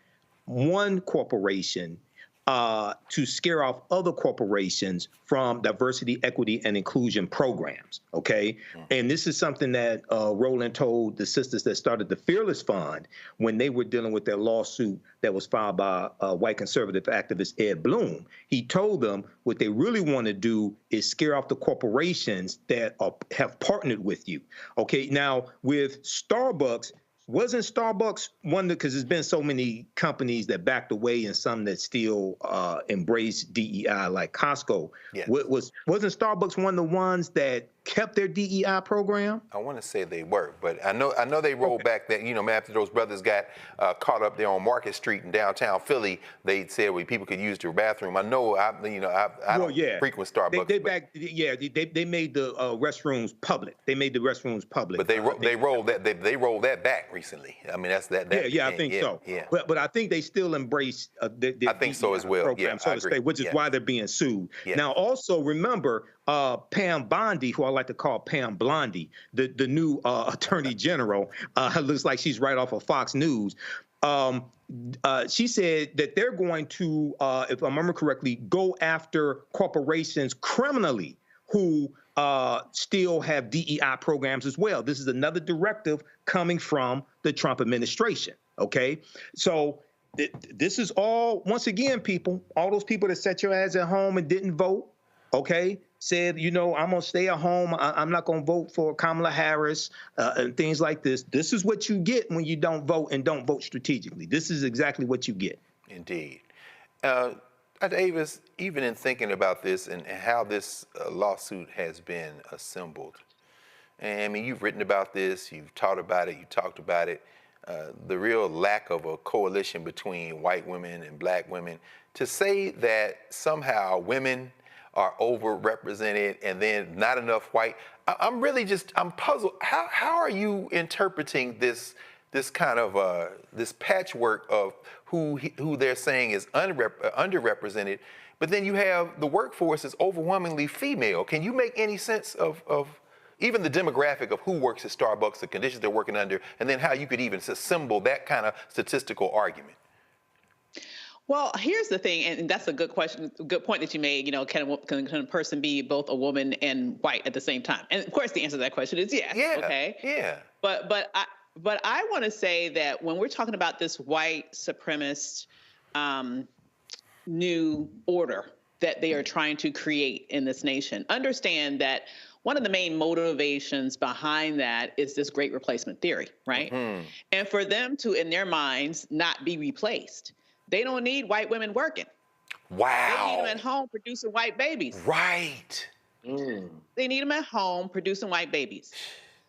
one corporation to scare off other corporations from diversity, equity, and inclusion programs, okay? And this is something that Roland told the sisters that started the Fearless Fund when they were dealing with their lawsuit that was filed by white conservative activist Ed Bloom. He told them what they really want to do is scare off the corporations that have partnered with you, okay? Now, with Starbucks, wasn't Starbucks one, because there's been so many companies that backed away and some that still embrace DEI, like Costco. Yes. Wasn't Starbucks one of the ones that kept their DEI program? I want to say they were, but I know they rolled back that, after those brothers got caught up there on Market Street in downtown Philly, they said people could use their bathroom. I know, I don't frequent Starbucks. They made the restrooms public. They made the restrooms public. But they rolled that back recently. I mean, that's that. I think so. Yeah. But I think they still embrace their I think so as well. Program, so to say, which is why they're being sued. Yeah. Now, also remember, Pam Bondi, who I like to call Pam Blondie, the new Attorney General, looks like she's right off of Fox News. She said that they're going to, if I remember correctly, go after corporations criminally who still have DEI programs as well. This is another directive coming from the Trump administration. Okay, so this is all, once again, people, all those people that sat your ass at home and didn't vote, okay, said, I'm going to stay at home. I'm not going to vote for Kamala Harris and things like this. This is what you get when you don't vote and don't vote strategically. This is exactly what you get. Indeed. Davis, even in thinking about this and how this lawsuit has been assembled, and I mean, you've written about this, you've taught about it, you talked about it, the real lack of a coalition between white women and black women, to say that somehow women are overrepresented and then not enough white. I'm puzzled. How are you interpreting this kind of this patchwork of who they're saying is underrepresented, but then you have the workforce is overwhelmingly female? Can you make any sense of even the demographic of who works at Starbucks, the conditions they're working under, and then how you could even assemble that kind of statistical argument? Well, here's the thing, and that's a good question, good point that you made. Can a person be both a woman and white at the same time? And of course, the answer to that question is yes. Yeah. Okay. Yeah. But I want to say that when we're talking about this white supremacist new order that they are trying to create in this nation, understand that one of the main motivations behind that is this great replacement theory, right? Mm-hmm. And for them to, in their minds, not be replaced, they don't need white women working. Wow. They need them at home producing white babies. Right. They need them at home producing white babies.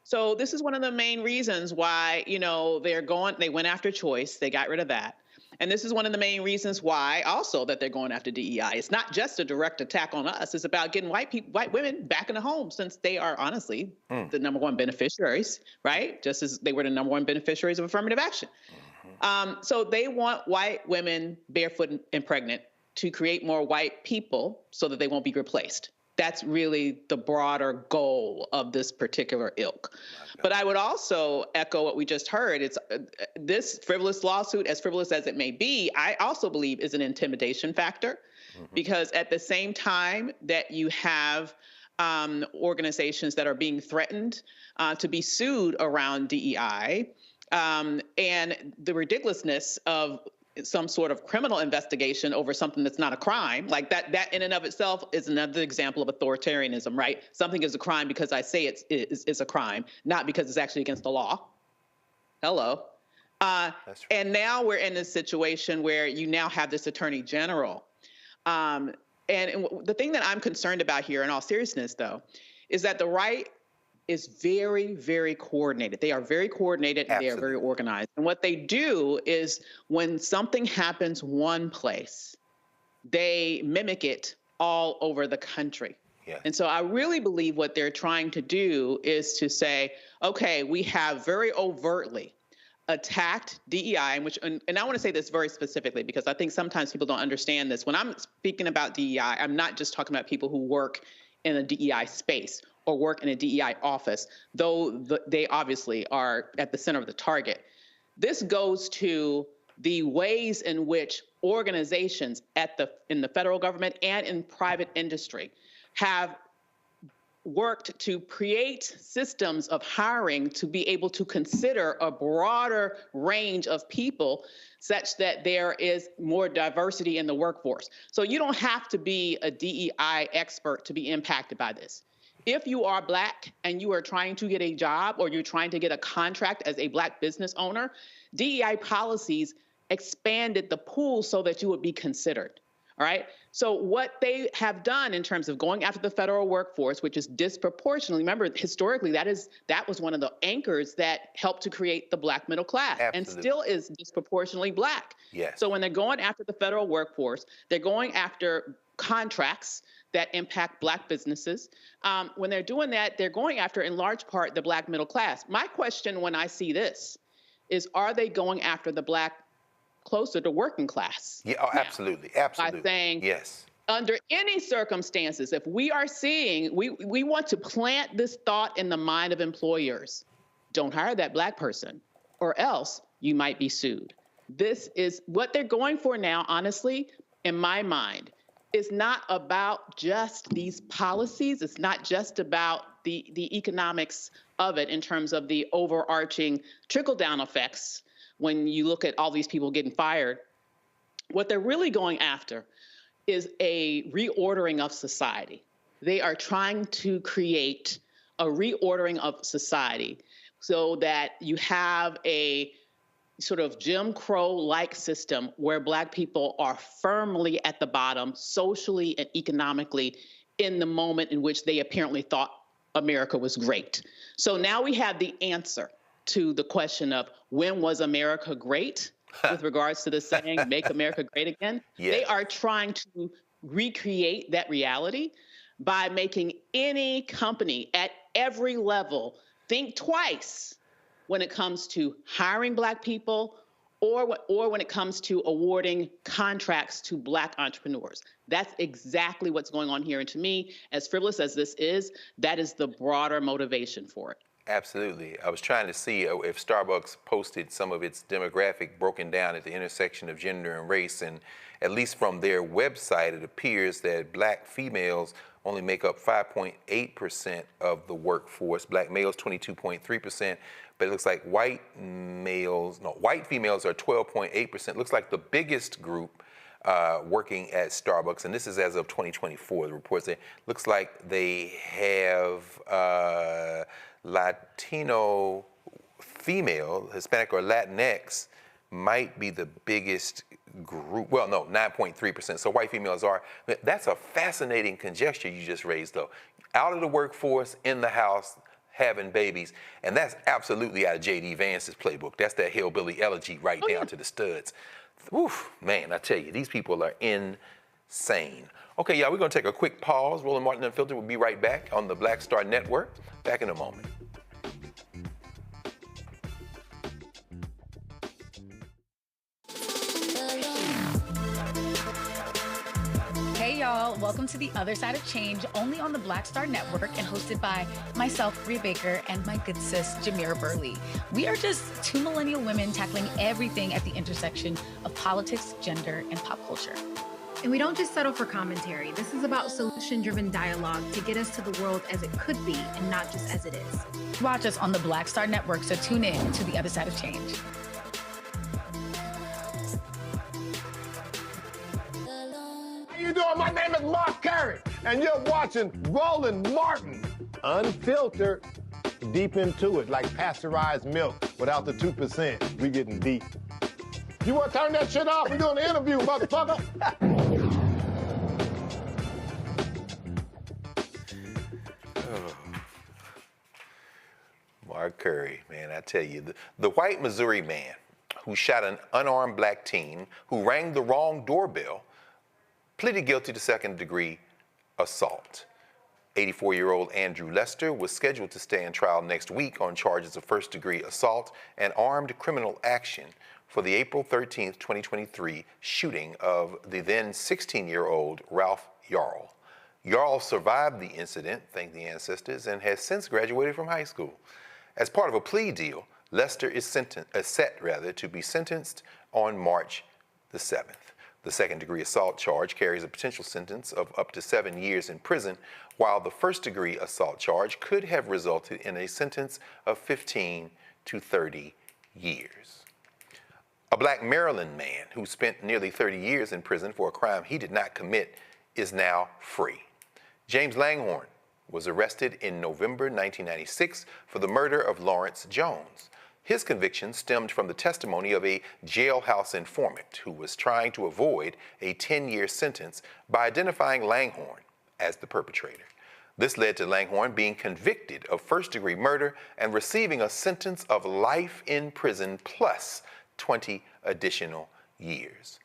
So this is one of the main reasons why, they went after choice. They got rid of that. And this is one of the main reasons why also that they're going after DEI. It's not just a direct attack on us. It's about getting white women back in the home, since they are honestly the number one beneficiaries, right? Just as they were the number one beneficiaries of affirmative action. So they want white women barefoot and pregnant to create more white people so that they won't be replaced. That's really the broader goal of this particular ilk. But I would also echo what we just heard. It's this frivolous lawsuit, as frivolous as it may be, I also believe is an intimidation factor, because at the same time that you have organizations that are being threatened to be sued around DEI, and the ridiculousness of some sort of criminal investigation over something that's not a crime, like that in and of itself is another example of authoritarianism, right? Something is a crime because I say it's a crime, not because it's actually against the law. Hello. And now we're in this situation where you now have this attorney general. And the thing that I'm concerned about here, in all seriousness, though, is that the right is very, very coordinated. They are very coordinated and they are very organized. And what they do is when something happens one place, they mimic it all over the country. Yeah. And so I really believe what they're trying to do is to say, okay, we have very overtly attacked DEI, and I want to say this very specifically because I think sometimes people don't understand this. When I'm speaking about DEI, I'm not just talking about people who work in a DEI space or work in a DEI office, though they obviously are at the center of the target. This goes to the ways in which organizations in the federal government and in private industry have worked to create systems of hiring to be able to consider a broader range of people such that there is more diversity in the workforce. So you don't have to be a DEI expert to be impacted by this. If you are Black and you are trying to get a job or you're trying to get a contract as a Black business owner, DEI policies expanded the pool so that you would be considered. All right. So what they have done in terms of going after the federal workforce, which is disproportionately, remember, historically, that was one of the anchors that helped to create the Black middle class. Absolutely. And still is disproportionately Black. Yes. So when they're going after the federal workforce, they're going after contracts that impact Black businesses. When they're doing that, they're going after, in large part, the Black middle class. My question when I see this is, are they going after the Black closer to working class? Yeah, oh, absolutely, absolutely. By saying, yes, under any circumstances, if we are seeing, we want to plant this thought in the mind of employers, don't hire that Black person, or else you might be sued. This is what they're going for now, honestly, in my mind, is not about just these policies. It's not just about the economics of it in terms of the overarching trickle-down effects when you look at all these people getting fired. What they're really going after is a reordering of society. They are trying to create a reordering of society so that you have a sort of Jim Crow-like system where Black people are firmly at the bottom, socially and economically, in the moment in which they apparently thought America was great. So now we have the answer to the question of when was America great with regards to the saying, make America great again. Yes. They are trying to recreate that reality by making any company at every level think twice when it comes to hiring Black people or when it comes to awarding contracts to Black entrepreneurs. That's exactly what's going on here. And to me, as frivolous as this is, that is the broader motivation for it. Absolutely. I was trying to see if Starbucks posted some of its demographic broken down at the intersection of gender and race, and at least from their website, it appears that Black females only make up 5.8% of the workforce, Black males 22.3%, but it looks like white females are 12.8%. Looks like the biggest group working at Starbucks, and this is as of 2024, the report says, looks like they have Latino female, Hispanic or Latinx might be the biggest group. Well, no, 9.3%. So white females are. That's a fascinating conjecture you just raised, though. Out of the workforce, in the house, having babies. And that's absolutely out of J.D. Vance's playbook. That's that hillbilly elegy right down to the studs. Oof, man, I tell you, these people are insane. Okay, y'all, we're going to take a quick pause. Roland Martin Unfiltered will be right back on the Black Star Network. Back in a moment. Hey y'all, welcome to The Other Side of Change, only on the Black Star Network and hosted by myself, Rhea Baker, and my good sis, Jamira Burley. We are just two millennial women tackling everything at the intersection of politics, gender, and pop culture. And we don't just settle for commentary. This is about solution-driven dialogue to get us to the world as it could be and not just as it is. Watch us on the Black Star Network, so tune in to The Other Side of Change. How you doing? My name is Mark Curry, and you're watching Roland Martin Unfiltered. Deep into it, like pasteurized milk without the 2%. We getting deep. You want to turn that shit off? We're doing an interview, motherfucker. Mark Curry, man, I tell you, the white Missouri man who shot an unarmed Black teen who rang the wrong doorbell pleaded guilty to second-degree assault. 84-year-old Andrew Lester was scheduled to stand trial next week on charges of first-degree assault and armed criminal action for the April 13th, 2023 shooting of the then 16-year-old Ralph Yarl. Yarl survived the incident, thank the ancestors, and has since graduated from high school. As part of a plea deal, Lester is set to be sentenced on March the 7th. The second-degree assault charge carries a potential sentence of up to 7 years in prison, while the first-degree assault charge could have resulted in a sentence of 15 to 30 years. A Black Maryland man who spent nearly 30 years in prison for a crime he did not commit is now free. James Langhorne was arrested in November 1996 for the murder of Lawrence Jones. His conviction stemmed from the testimony of a jailhouse informant who was trying to avoid a 10-year sentence by identifying Langhorne as the perpetrator. This led to Langhorne being convicted of first-degree murder and receiving a sentence of life in prison plus 20 additional years.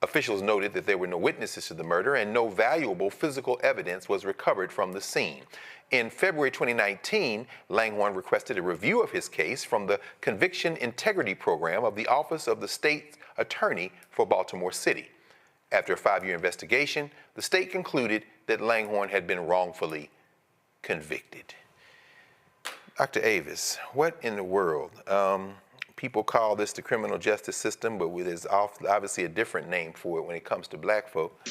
Officials noted that there were no witnesses to the murder and no valuable physical evidence was recovered from the scene. In February 2019, Langhorne requested a review of his case from the Conviction Integrity Program of the Office of the State Attorney for Baltimore City. After a 5-year investigation, the state concluded that Langhorne had been wrongfully convicted. Dr. Avis, what in the world? People call this the criminal justice system, but there's obviously a different name for it when it comes to black folk.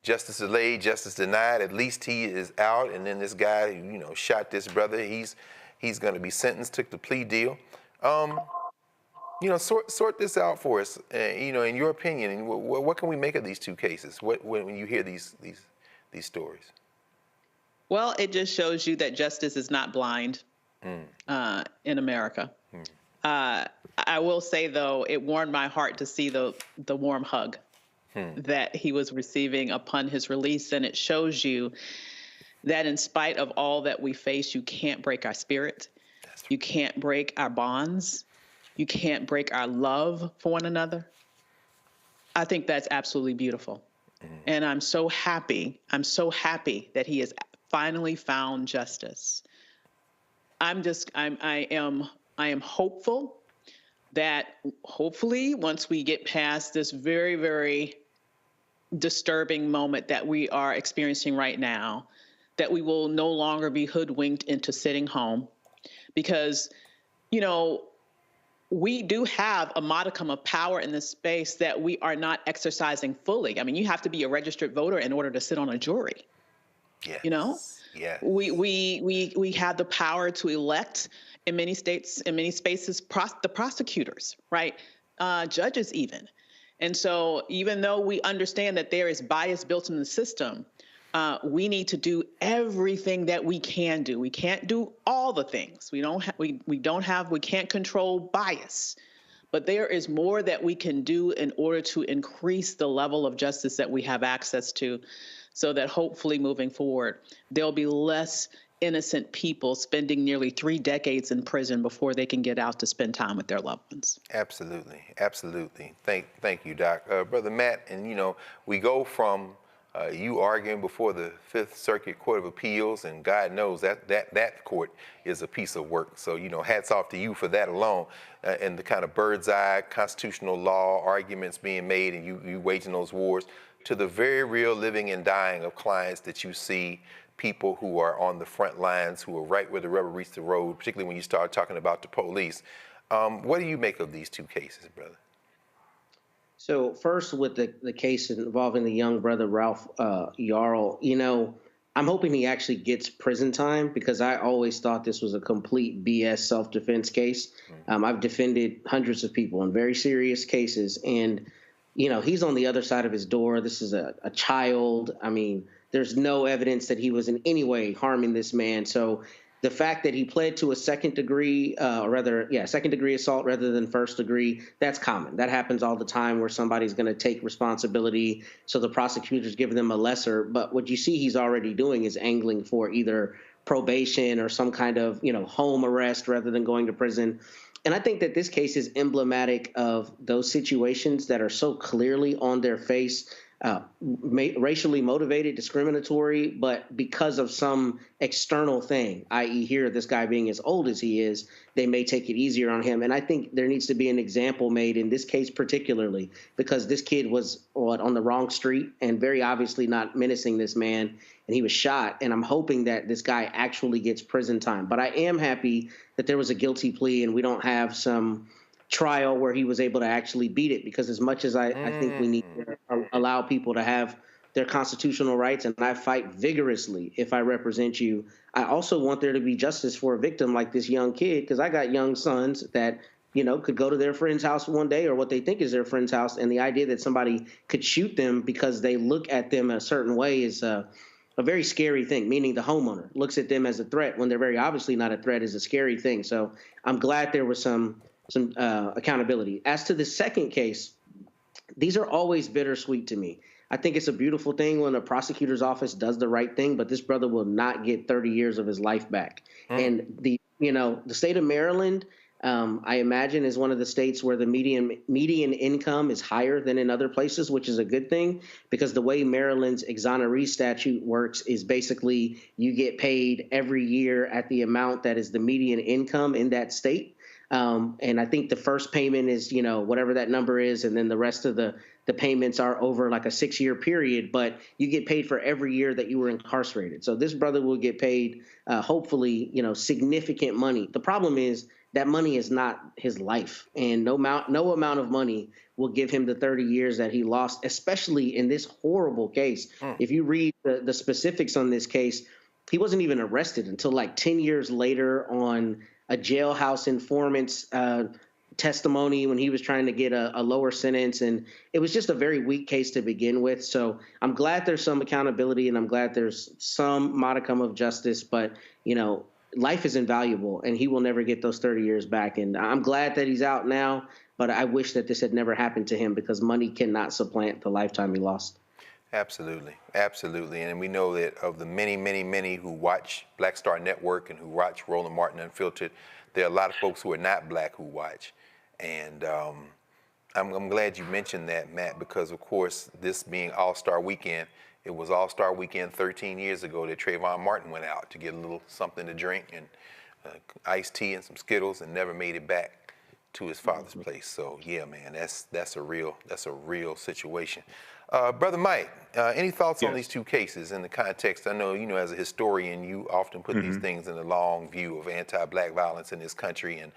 Justice delayed, justice denied. At least he is out, and then this guy, shot this brother. He's going to be sentenced, took the plea deal. Sort this out for us. In your opinion, what can we make of these two cases? When you hear these stories? Well, it just shows you that justice is not blind in America. I will say, though, it warmed my heart to see the warm hug that he was receiving upon his release. And it shows you that in spite of all that we face, you can't break our spirit. You can't break our bonds. You can't break our love for one another. I think that's absolutely beautiful. And I'm so happy that he has finally found justice. I am hopeful that hopefully once we get past this very, very disturbing moment that we are experiencing right now, that we will no longer be hoodwinked into sitting home because, we do have a modicum of power in this space that we are not exercising fully. I mean, you have to be a registered voter in order to sit on a jury. Yes. Yeah. We have the power to elect in many states, in many spaces, the prosecutors, right? Judges even. And so even though we understand that there is bias built in the system, we need to do everything that we can do. We can't do all the things. We can't control bias, but there is more that we can do in order to increase the level of justice that we have access to, so that hopefully moving forward, there'll be less innocent people spending nearly 3 decades in prison before they can get out to spend time with their loved ones. Absolutely. Absolutely. Thank you, Doc. Brother Matt, and we go from you arguing before the Fifth Circuit Court of Appeals, and God knows that court is a piece of work. So, hats off to you for that alone, and the kind of bird's eye constitutional law arguments being made, and you waging those wars, to the very real living and dying of clients that you see, people who are on the front lines, who are right where the rubber meets the road, particularly when you start talking about the police. What do you make of these two cases, brother? So first, with the case involving the young brother, Ralph Yarl, I'm hoping he actually gets prison time, because I always thought this was a complete BS self-defense case. I've defended hundreds of people in very serious cases, and, he's on the other side of his door. This is a child. I mean, there's no evidence that he was in any way harming this man. So the fact that he pled to a second degree assault rather than first degree, that's common. That happens all the time, where somebody's going to take responsibility, so the prosecutor's giving them a lesser. But what you see he's already doing is angling for either probation or some kind of, home arrest rather than going to prison. And I think that this case is emblematic of those situations that are so clearly on their face, racially motivated, discriminatory, but because of some external thing, i.e. here, this guy being as old as he is, they may take it easier on him. And I think there needs to be an example made in this case particularly, because this kid was on the wrong street and very obviously not menacing this man, and he was shot. And I'm hoping that this guy actually gets prison time. But I am happy that there was a guilty plea and we don't have some trial where he was able to actually beat it, because as much as I think we need to allow people to have their constitutional rights, and I fight vigorously if I represent you, I also want there to be justice for a victim like this young kid, because I got young sons that, could go to their friend's house one day, or what they think is their friend's house, and the idea that somebody could shoot them because they look at them a certain way is a a very scary thing, meaning the homeowner looks at them as a threat when they're very obviously not a threat is a scary thing. So I'm glad there was some accountability. As to the second case, these are always bittersweet to me. I think it's a beautiful thing when a prosecutor's office does the right thing, but this brother will not get 30 years of his life back. And the state of Maryland, I imagine, is one of the states where the median income is higher than in other places, which is a good thing, because the way Maryland's exoneree statute works is basically you get paid every year at the amount that is the median income in that state. And I think the first payment is, whatever that number is, and then the rest of the payments are over like a 6-year period, but you get paid for every year that you were incarcerated. So this brother will get paid, hopefully, significant money. The problem is that money is not his life, and no amount of money will give him the 30 years that he lost, especially in this horrible case. If you read the specifics on this case, he wasn't even arrested until like 10 years later on a jailhouse informant's testimony when he was trying to get a lower sentence. And it was just a very weak case to begin with. So I'm glad there's some accountability, and I'm glad there's some modicum of justice. But, life is invaluable, and he will never get those 30 years back. And I'm glad that he's out now, but I wish that this had never happened to him, because money cannot supplant the lifetime he lost. Absolutely. Absolutely. And we know that of the many, many, many who watch Black Star Network and who watch Roland Martin Unfiltered, there are a lot of folks who are not Black who watch. And I'm glad you mentioned that, Matt, because, of course, this being All-Star Weekend, it was All-Star Weekend 13 years ago that Trayvon Martin went out to get a little something to drink and iced tea and some Skittles, and never made it back to his father's place. So, yeah, man, that's a real situation. Brother Mike, any thoughts on these two cases in the context? I know, as a historian, you often put these things in the long view of anti-Black violence in this country and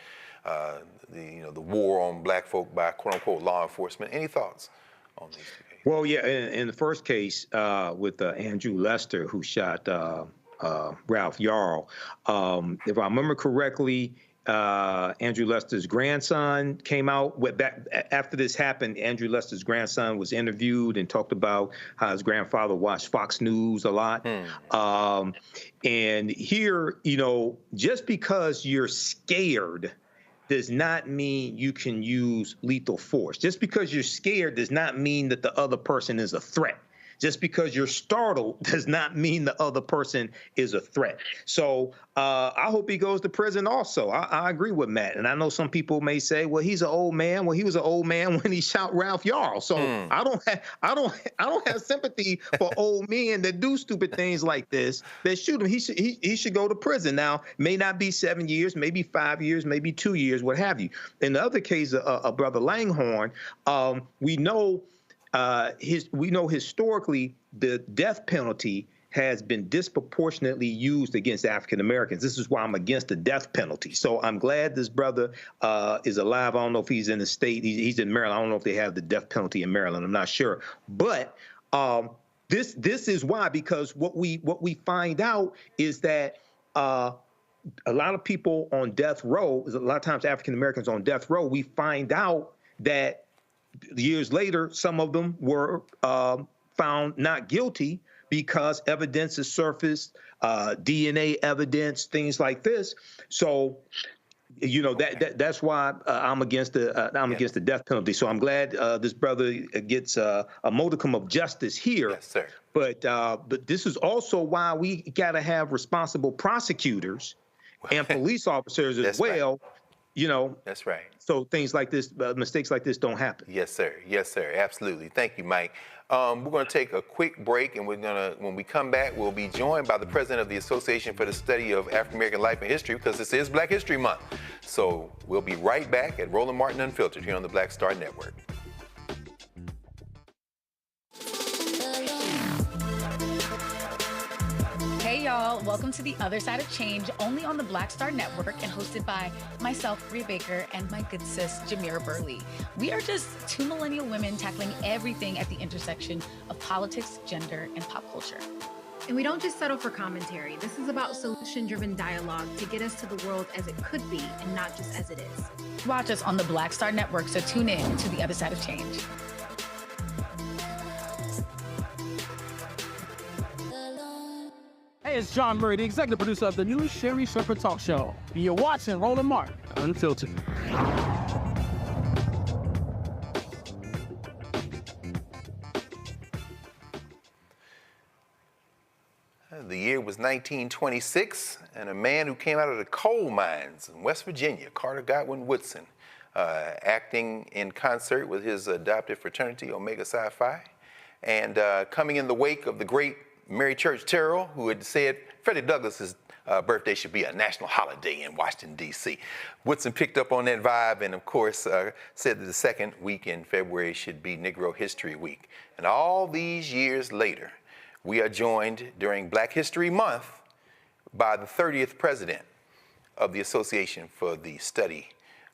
the war on Black folk by quote-unquote law enforcement. Any thoughts on these two cases? Well, yeah, in the first case with Andrew Lester, who shot Ralph Yarl, if I remember correctly, Andrew Lester's grandson came out after this happened. Andrew Lester's grandson was interviewed and talked about how his grandfather watched Fox News a lot. And here, just because you're scared does not mean you can use lethal force. Just because you're scared does not mean that the other person is a threat. Just because you're startled does not mean the other person is a threat. So I hope he goes to prison also. I agree with Matt. And I know some people may say, well, he's an old man. Well, he was an old man when he shot Ralph Yarl. So I don't have sympathy for old men that do stupid things like this, that shoot him. He should go to prison. Now, may not be 7 years, maybe 5 years, maybe 2 years, what have you. In the other case of Brother Langhorne, we know historically the death penalty has been disproportionately used against African Americans. This is why I'm against the death penalty. So I'm glad this brother is alive. I don't know if he's in the state. He's in Maryland. I don't know if they have the death penalty in Maryland. I'm not sure. But this is why, because what we find out is that a lot of people on death row, a lot of times African Americans on death row, we find out that years later, some of them were found not guilty because evidence is surfaced, DNA evidence, things like this. So, that's why I'm against the death penalty. So I'm glad this brother gets a modicum of justice here. Yes, sir. But this is also why we got to have responsible prosecutors and police officers as well. Right. That's right. So things like this, mistakes like this don't happen. Yes, sir. Yes, sir. Absolutely. Thank you, Mike. We're going to take a quick break, and when we come back, we'll be joined by the president of the Association for the Study of African American Life and History, because this is Black History Month. So we'll be right back at Roland Martin Unfiltered here on the Black Star Network. Hey y'all, welcome to The Other Side of Change, only on the Black Star Network and hosted by myself, Bria Baker, and my good sis, Jamira Burley. We are just two millennial women tackling everything at the intersection of politics, gender, and pop culture. And we don't just settle for commentary. This is about solution-driven dialogue to get us to the world as it could be and not just as it is. Watch us on the Black Star Network, so tune in to The Other Side of Change. it's John Murray, the executive producer of the new Sherry Shepherd Talk Show. You're watching Roland Martin Unfiltered. The year was 1926, and a man who came out of the coal mines in West Virginia, Carter Godwin Woodson, acting in concert with his adopted fraternity, Omega Psi Phi, and coming in the wake of the great Mary Church Terrell, who had said Frederick Douglass's birthday should be a national holiday in Washington, D.C. Woodson picked up on that vibe and, of course, said that the second week in February should be Negro History Week. And all these years later, we are joined during Black History Month by the 30th president of the Association for the Study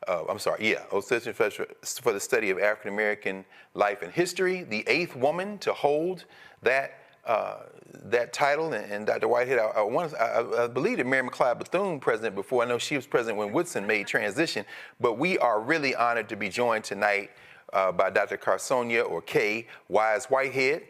Association for the Study of African American Life and History, the 8th woman to hold that title. And Dr. Whitehead, I believe that Mary McLeod Bethune president before. I know she was president when Woodson made transition, but we are really honored to be joined tonight by Dr. Carsonia, or Kay, Wise Whitehead,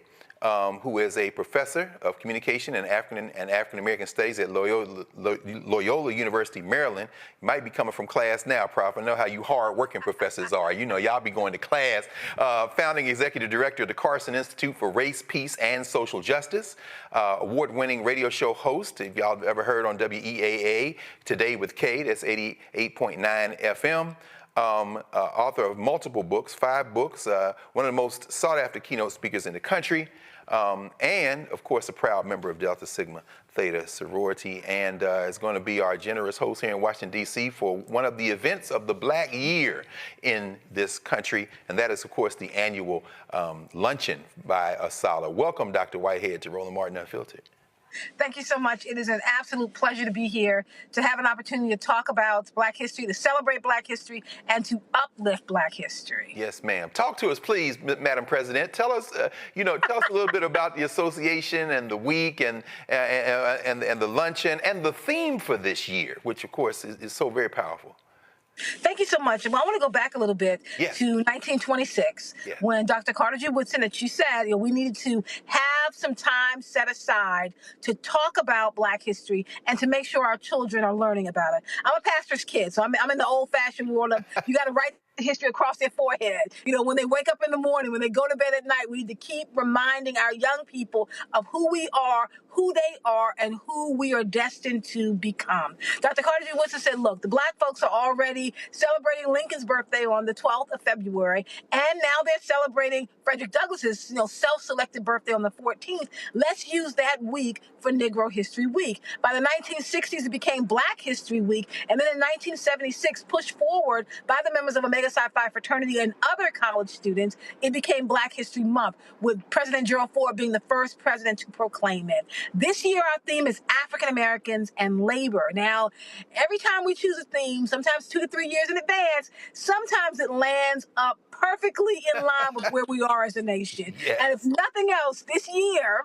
who is a professor of communication and African American studies at Loyola University, Maryland. You might be coming from class now, Prof. I know how you hard-working professors are. You know, y'all be going to class. Founding executive director of the Carson Institute for Race, Peace, and Social Justice. Award-winning radio show host, if y'all have ever heard on WEAA, Today with Kay, that's 88.9 FM. Author of multiple books, 5 books, one of the most sought-after keynote speakers in the country, and, of course, a proud member of Delta Sigma Theta sorority, and is going to be our generous host here in Washington, D.C. for one of the events of the Black Year in this country, and that is, of course, the annual Luncheon by Asala. Welcome, Dr. Whitehead, to Roland Martin Unfiltered. Thank you so much. It is an absolute pleasure to be here, to have an opportunity to talk about Black history, to celebrate Black history, and to uplift Black history. Yes, ma'am. Talk to us, please, Madam President. Tell us, tell us a little bit about the association and the week and the luncheon and the theme for this year, which, of course, is so very powerful. Thank you so much. Well, I want to go back a little bit to 1926, when Dr. Carter G. Woodson, that you said, we needed to have some time set aside to talk about Black history and to make sure our children are learning about it. I'm a pastor's kid, so I'm in the old-fashioned world of you got to write history across their forehead. When they wake up in the morning, when they go to bed at night, we need to keep reminding our young people of who we are, who they are, and who we are destined to become. Dr. Carter G. Woodson said, look, the Black folks are already celebrating Lincoln's birthday on the 12th of February, and now they're celebrating Frederick Douglass's self-selected birthday on the 14th. Let's use that week for Negro History Week. By the 1960s, it became Black History Week, and then in 1976, pushed forward by the members of Omega Psi Phi fraternity and other college students, it became Black History Month, with President Gerald Ford being the first president to proclaim it. This year, our theme is African Americans and labor. Now, every time we choose a theme, sometimes 2 to 3 years in advance, sometimes it lands up perfectly in line with where we are as a nation. Yes. And if nothing else, this year,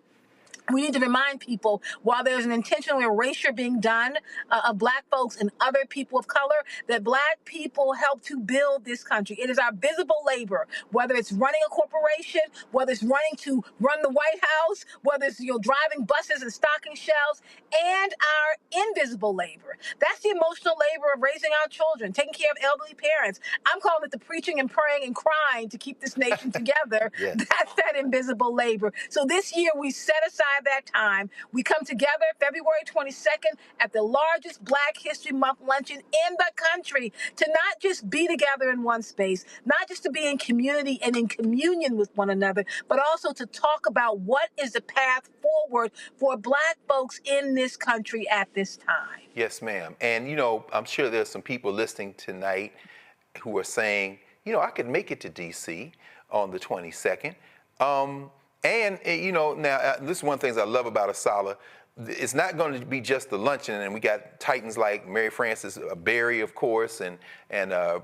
we need to remind people, while there's an intentional erasure being done of Black folks and other people of color, that Black people help to build this country. It is our visible labor, whether it's running a corporation, whether it's running to run the White House, whether it's driving buses and stocking shelves, and our invisible labor. That's the emotional labor of raising our children, taking care of elderly parents. I'm calling it the preaching and praying and crying to keep this nation together. Yes. That's that invisible labor. So this year we set aside that time. We come together February 22nd at the largest Black History Month luncheon in the country to not just be together in one space, not just to be in community and in communion with one another, but also to talk about what is the path forward for Black folks in this country at this time. Yes, ma'am. And, I'm sure there's some people listening tonight who are saying, I could make it to D.C. on the 22nd. And, now, this is one of the things I love about Asala. It's not going to be just the luncheon, and we got titans like Mary Frances Berry, of course, and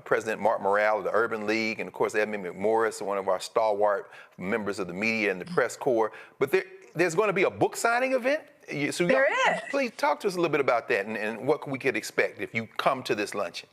President Mark Morale of the Urban League, and, of course, Edmund McMorris, one of our stalwart members of the media and the press corps. But there's going to be a book signing event. So there is. Please talk to us a little bit about that and what we could expect if you come to this luncheon.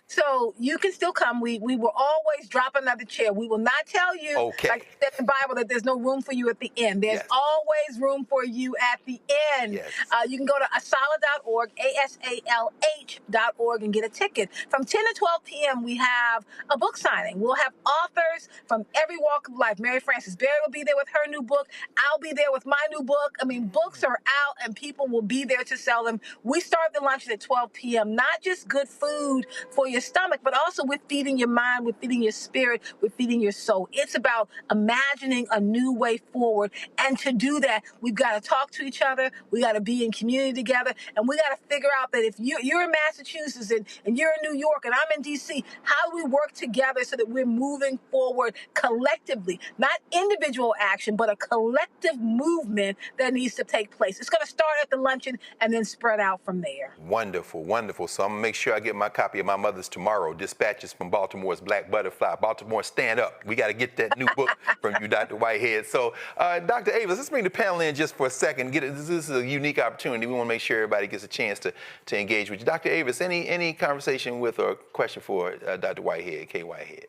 So you can still come. We will always drop another chair. We will not tell you, like it says in the Bible, that there's no room for you at the end. There's always room for you at the end. You can go to asala.org, ASALH.org, and get a ticket. From 10 to 12 p.m., we have a book signing. We'll have authors from every walk of life. Mary Frances Berry will be there with her new book. I'll be there with my new book. I mean, books are out, and people will be there to sell them. We start the luncheon at 12 p.m. Not just good food for your stomach, but also we're feeding your mind, we're feeding your spirit, we're feeding your soul. It's about imagining a new way forward. And to do that, we've got to talk to each other, we got to be in community together, and we got to figure out that if you're in Massachusetts and you're in New York and I'm in D.C., how do we work together so that we're moving forward collectively? Not individual action, but a collective movement that needs to take place. It's going to start at the luncheon and then spread out from there. Wonderful, wonderful. So I'm going to make sure I get my copy of my mother's tomorrow, Dispatches from Baltimore's Black Butterfly. Baltimore, stand up. We got to get that new book from you, Dr. Whitehead. So, Dr. Avis, let's bring the panel in just for a second. This is a unique opportunity. We want to make sure everybody gets a chance to engage with you. Dr. Avis, any conversation with or question for Dr. Whitehead, K. Whitehead?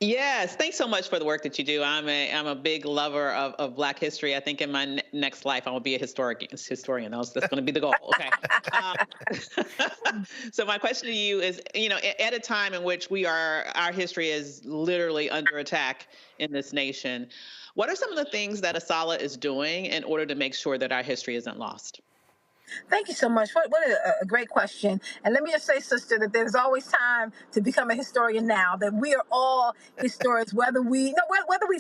Yes, thanks so much for the work that you do. I'm a big lover of Black history. I think in my next life I will be a historian. That's going to be the goal. Okay. So my question to you is, at a time in which our history is literally under attack in this nation, what are some of the things that ASALH is doing in order to make sure that our history isn't lost? Thank you so much. What a great question. And let me just say, sister, that there's always time to become a historian now, that we are all historians, whether we've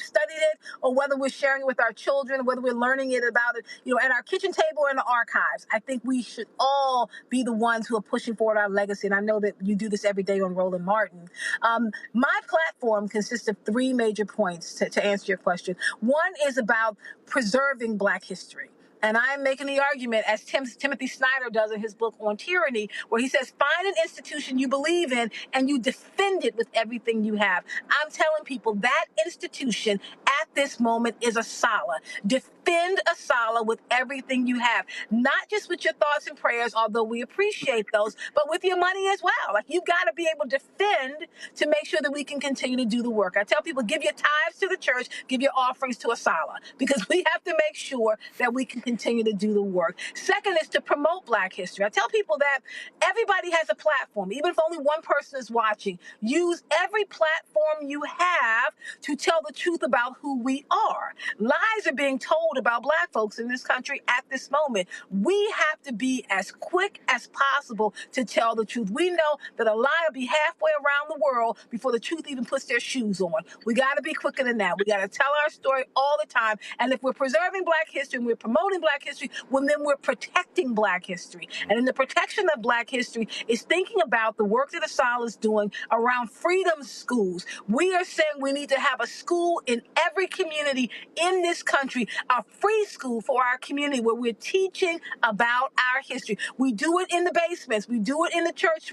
studied it or whether we're sharing it with our children, whether we're learning it about it, at our kitchen table or in the archives. I think we should all be the ones who are pushing forward our legacy. And I know that you do this every day on Roland Martin. My platform consists of three major points to answer your question. One is about preserving Black history. And I'm making the argument, as Timothy Snyder does in his book on tyranny, where he says, find an institution you believe in and you defend it with everything you have. I'm telling people that institution at this moment is ASALH. Defend ASALH with everything you have, not just with your thoughts and prayers, although we appreciate those, but with your money as well. Like, you've got to be able to defend to make sure that we can continue to do the work. I tell people, give your tithes to the church, give your offerings to ASALH, because we have to make sure that we can continue to do the work. Second is to promote Black history. I tell people that everybody has a platform, even if only one person is watching. Use every platform you have to tell the truth about who we are. Lies are being told about Black folks in this country at this moment. We have to be as quick as possible to tell the truth. We know that a lie will be halfway around the world before the truth even puts their shoes on. We got to be quicker than that. We got to tell our story all the time. And if we're preserving Black history and we're promoting Black history, well, then we're protecting Black history. And in the protection of Black history is thinking about the work that ASALH is doing around freedom schools. We are saying we need to have a school in every community in this country, a free school for our community where we're teaching about our history. We do it in the basements. We do it in the church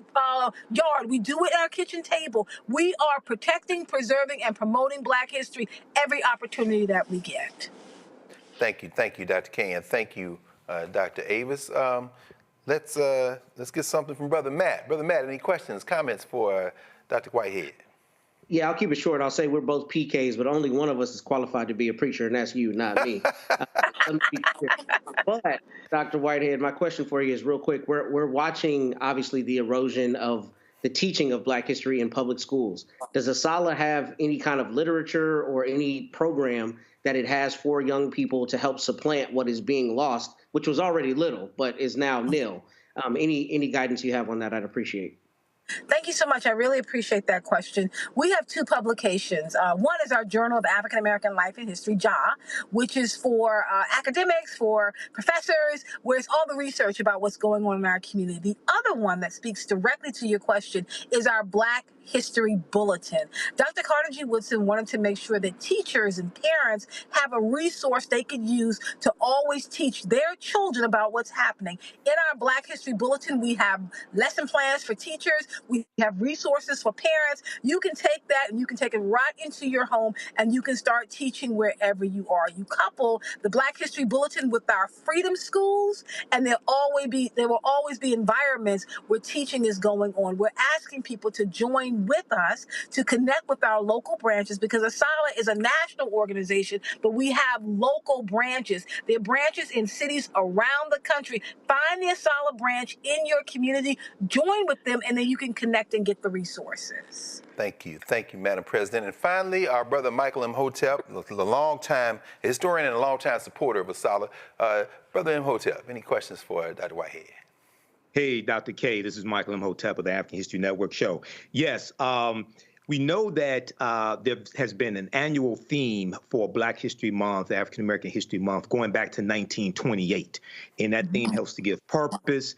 yard. We do it at our kitchen table. We are protecting, preserving, and promoting Black history every opportunity that we get. Thank you, Dr. Kay, and thank you, Dr. Avis. Let's get something from Brother Matt. Brother Matt, any questions, comments for Dr. Whitehead? Yeah, I'll keep it short. I'll say we're both PKs, but only one of us is qualified to be a preacher, and that's you, not me. But, Dr. Whitehead, my question for you is real quick. We're watching, obviously, the erosion of the teaching of Black history in public schools. Does ASALH have any kind of literature or any program that it has for young people to help supplant what is being lost, which was already little, but is now nil? Any guidance you have on that, I'd appreciate. Thank you so much. I really appreciate that question. We have two publications. One is our Journal of African American Life and History, JAA, which is for academics, for professors, where it's all the research about what's going on in our community. The other one that speaks directly to your question is our Black History Bulletin. Dr. Carter G. Woodson wanted to make sure that teachers and parents have a resource they could use to always teach their children about what's happening. In our Black History Bulletin, we have lesson plans for teachers. We have resources for parents. You can take that and you can take it right into your home and you can start teaching wherever you are. You couple the Black History Bulletin with our freedom schools, and there will always be environments where teaching is going on. We're asking people to join with us to connect with our local branches, because ASALA is a national organization, but we have local branches. There are branches in cities around the country. Find the ASALA branch in your community, join with them, and then you can connect and get the resources. Thank you, Madam President. And finally, our brother Michael Imhotep, a long-time historian and a long-time supporter of ASALA. Brother Imhotep, any questions for Dr. Whitehead? Hey, Dr. K, this is Michael Imhotep of the African History Network show. Yes, we know that there has been an annual theme for Black History Month, African American History Month, going back to 1928. And that theme helps to give purpose.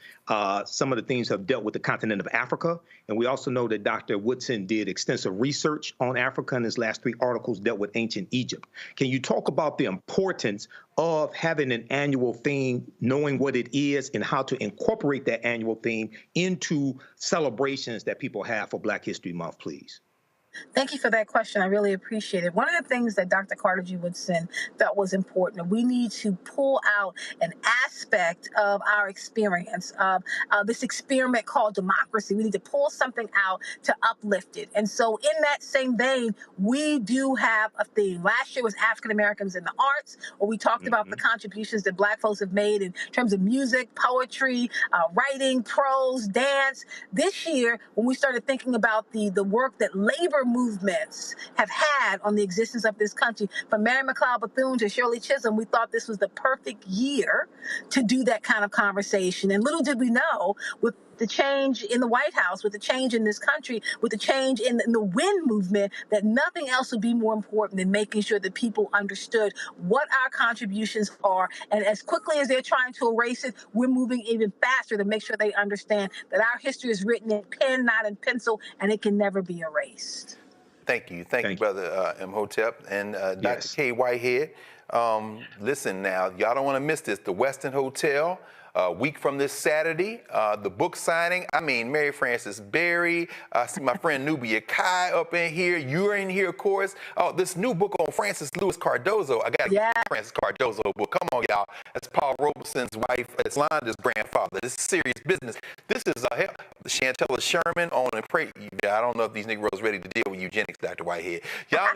Some of the themes have dealt with the continent of Africa. And we also know that Dr. Woodson did extensive research on Africa, and his last 3 articles dealt with ancient Egypt. Can you talk about the importance of having an annual theme, knowing what it is, and how to incorporate that annual theme into celebrations that people have for Black History Month, please? Thank you for that question. I really appreciate it. One of the things that Dr. Carter G. Woodson thought was important, we need to pull out an aspect of our experience, of this experiment called democracy. We need to pull something out to uplift it. And so in that same vein, we do have a theme. Last year was African Americans in the arts, where we talked about the contributions that Black folks have made in terms of music, poetry, writing, prose, dance. This year, when we started thinking about the work that labor movements have had on the existence of this country, from Mary McLeod Bethune to Shirley Chisholm, we thought this was the perfect year to do that kind of conversation. And little did we know, with the change in the White House, with the change in this country, with the change in the WIN movement, that nothing else would be more important than making sure that people understood what our contributions are. And as quickly as they're trying to erase it, we're moving even faster to make sure they understand that our history is written in pen, not in pencil, and it can never be erased. Thank you, Brother Imhotep. And Dr. K. Whitehead, listen now, y'all don't want to miss this. The Westin Hotel, a week from this Saturday, the book signing. I mean, Mary Frances Berry. I see my friend Nubia Kai up in here. You're in here, of course. Oh, this new book on Francis Lewis Cardozo. I got to get the Francis Cardozo book. Come on, y'all. That's Paul Robeson's wife. It's Londa's grandfather. This is serious business. This is Chantella Sherman on and pray. I don't know if these Negroes ready to deal with eugenics, Dr. Whitehead. Y'all,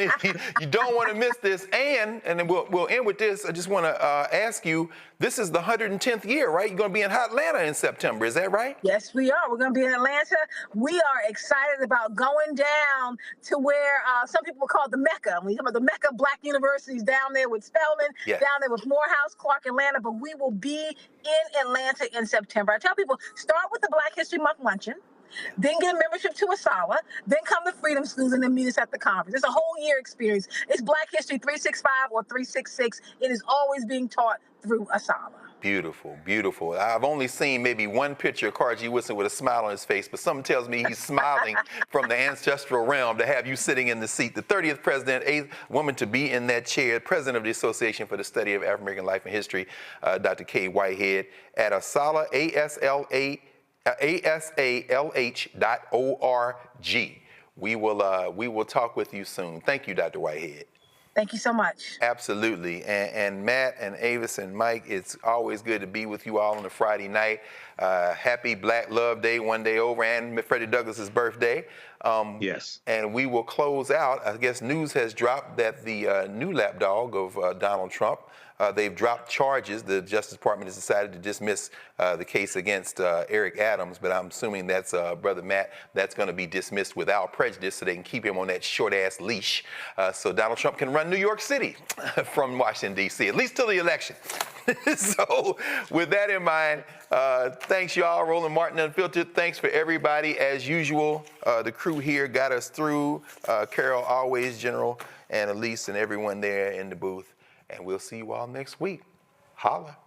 you don't want to miss this. And then we'll end with this. I just want to ask you, this is the 110th year, right? You're going to be in Atlanta in September. Is that right? Yes, we are. We're going to be in Atlanta. We are excited about going down to where some people call the Mecca. We talk about the Mecca Black universities down there with Spelman, down there with Morehouse, Clark, Atlanta. But we will be in Atlanta in September. I tell people, start with the Black History Month Luncheon, then get a membership to ASALA, then come to Freedom Schools, and then meet us at the conference. It's a whole year experience. It's Black History 365 or 366. It is always being taught through ASALA. Beautiful, beautiful. I've only seen maybe one picture of Carter G. Woodson with a smile on his face, but something tells me he's smiling from the ancestral realm to have you sitting in the seat. The 30th president, 8th woman to be in that chair, president of the Association for the Study of African American Life and History, Dr. K. Whitehead, at ASALA, ASALH.org. We will talk with you soon. Thank you, Dr. Whitehead. Thank you so much. Absolutely. And Matt and Avis and Mike, it's always good to be with you all on a Friday night. Happy Black Love Day, one day over, and Freddie Douglass's birthday. Yes. And we will close out. I guess news has dropped that the new lapdog of Donald Trump, they've dropped charges. The Justice Department has decided to dismiss the case against Eric Adams, but I'm assuming that's, Brother Matt, that's going to be dismissed without prejudice so they can keep him on that short-ass leash so Donald Trump can run New York City from Washington, D.C., at least till the election. So with that in mind, thanks, y'all. Roland Martin Unfiltered. Thanks for everybody. As usual, the crew here got us through. Carol, always, General, and Elise and everyone there in the booth. And we'll see you all next week. Holla.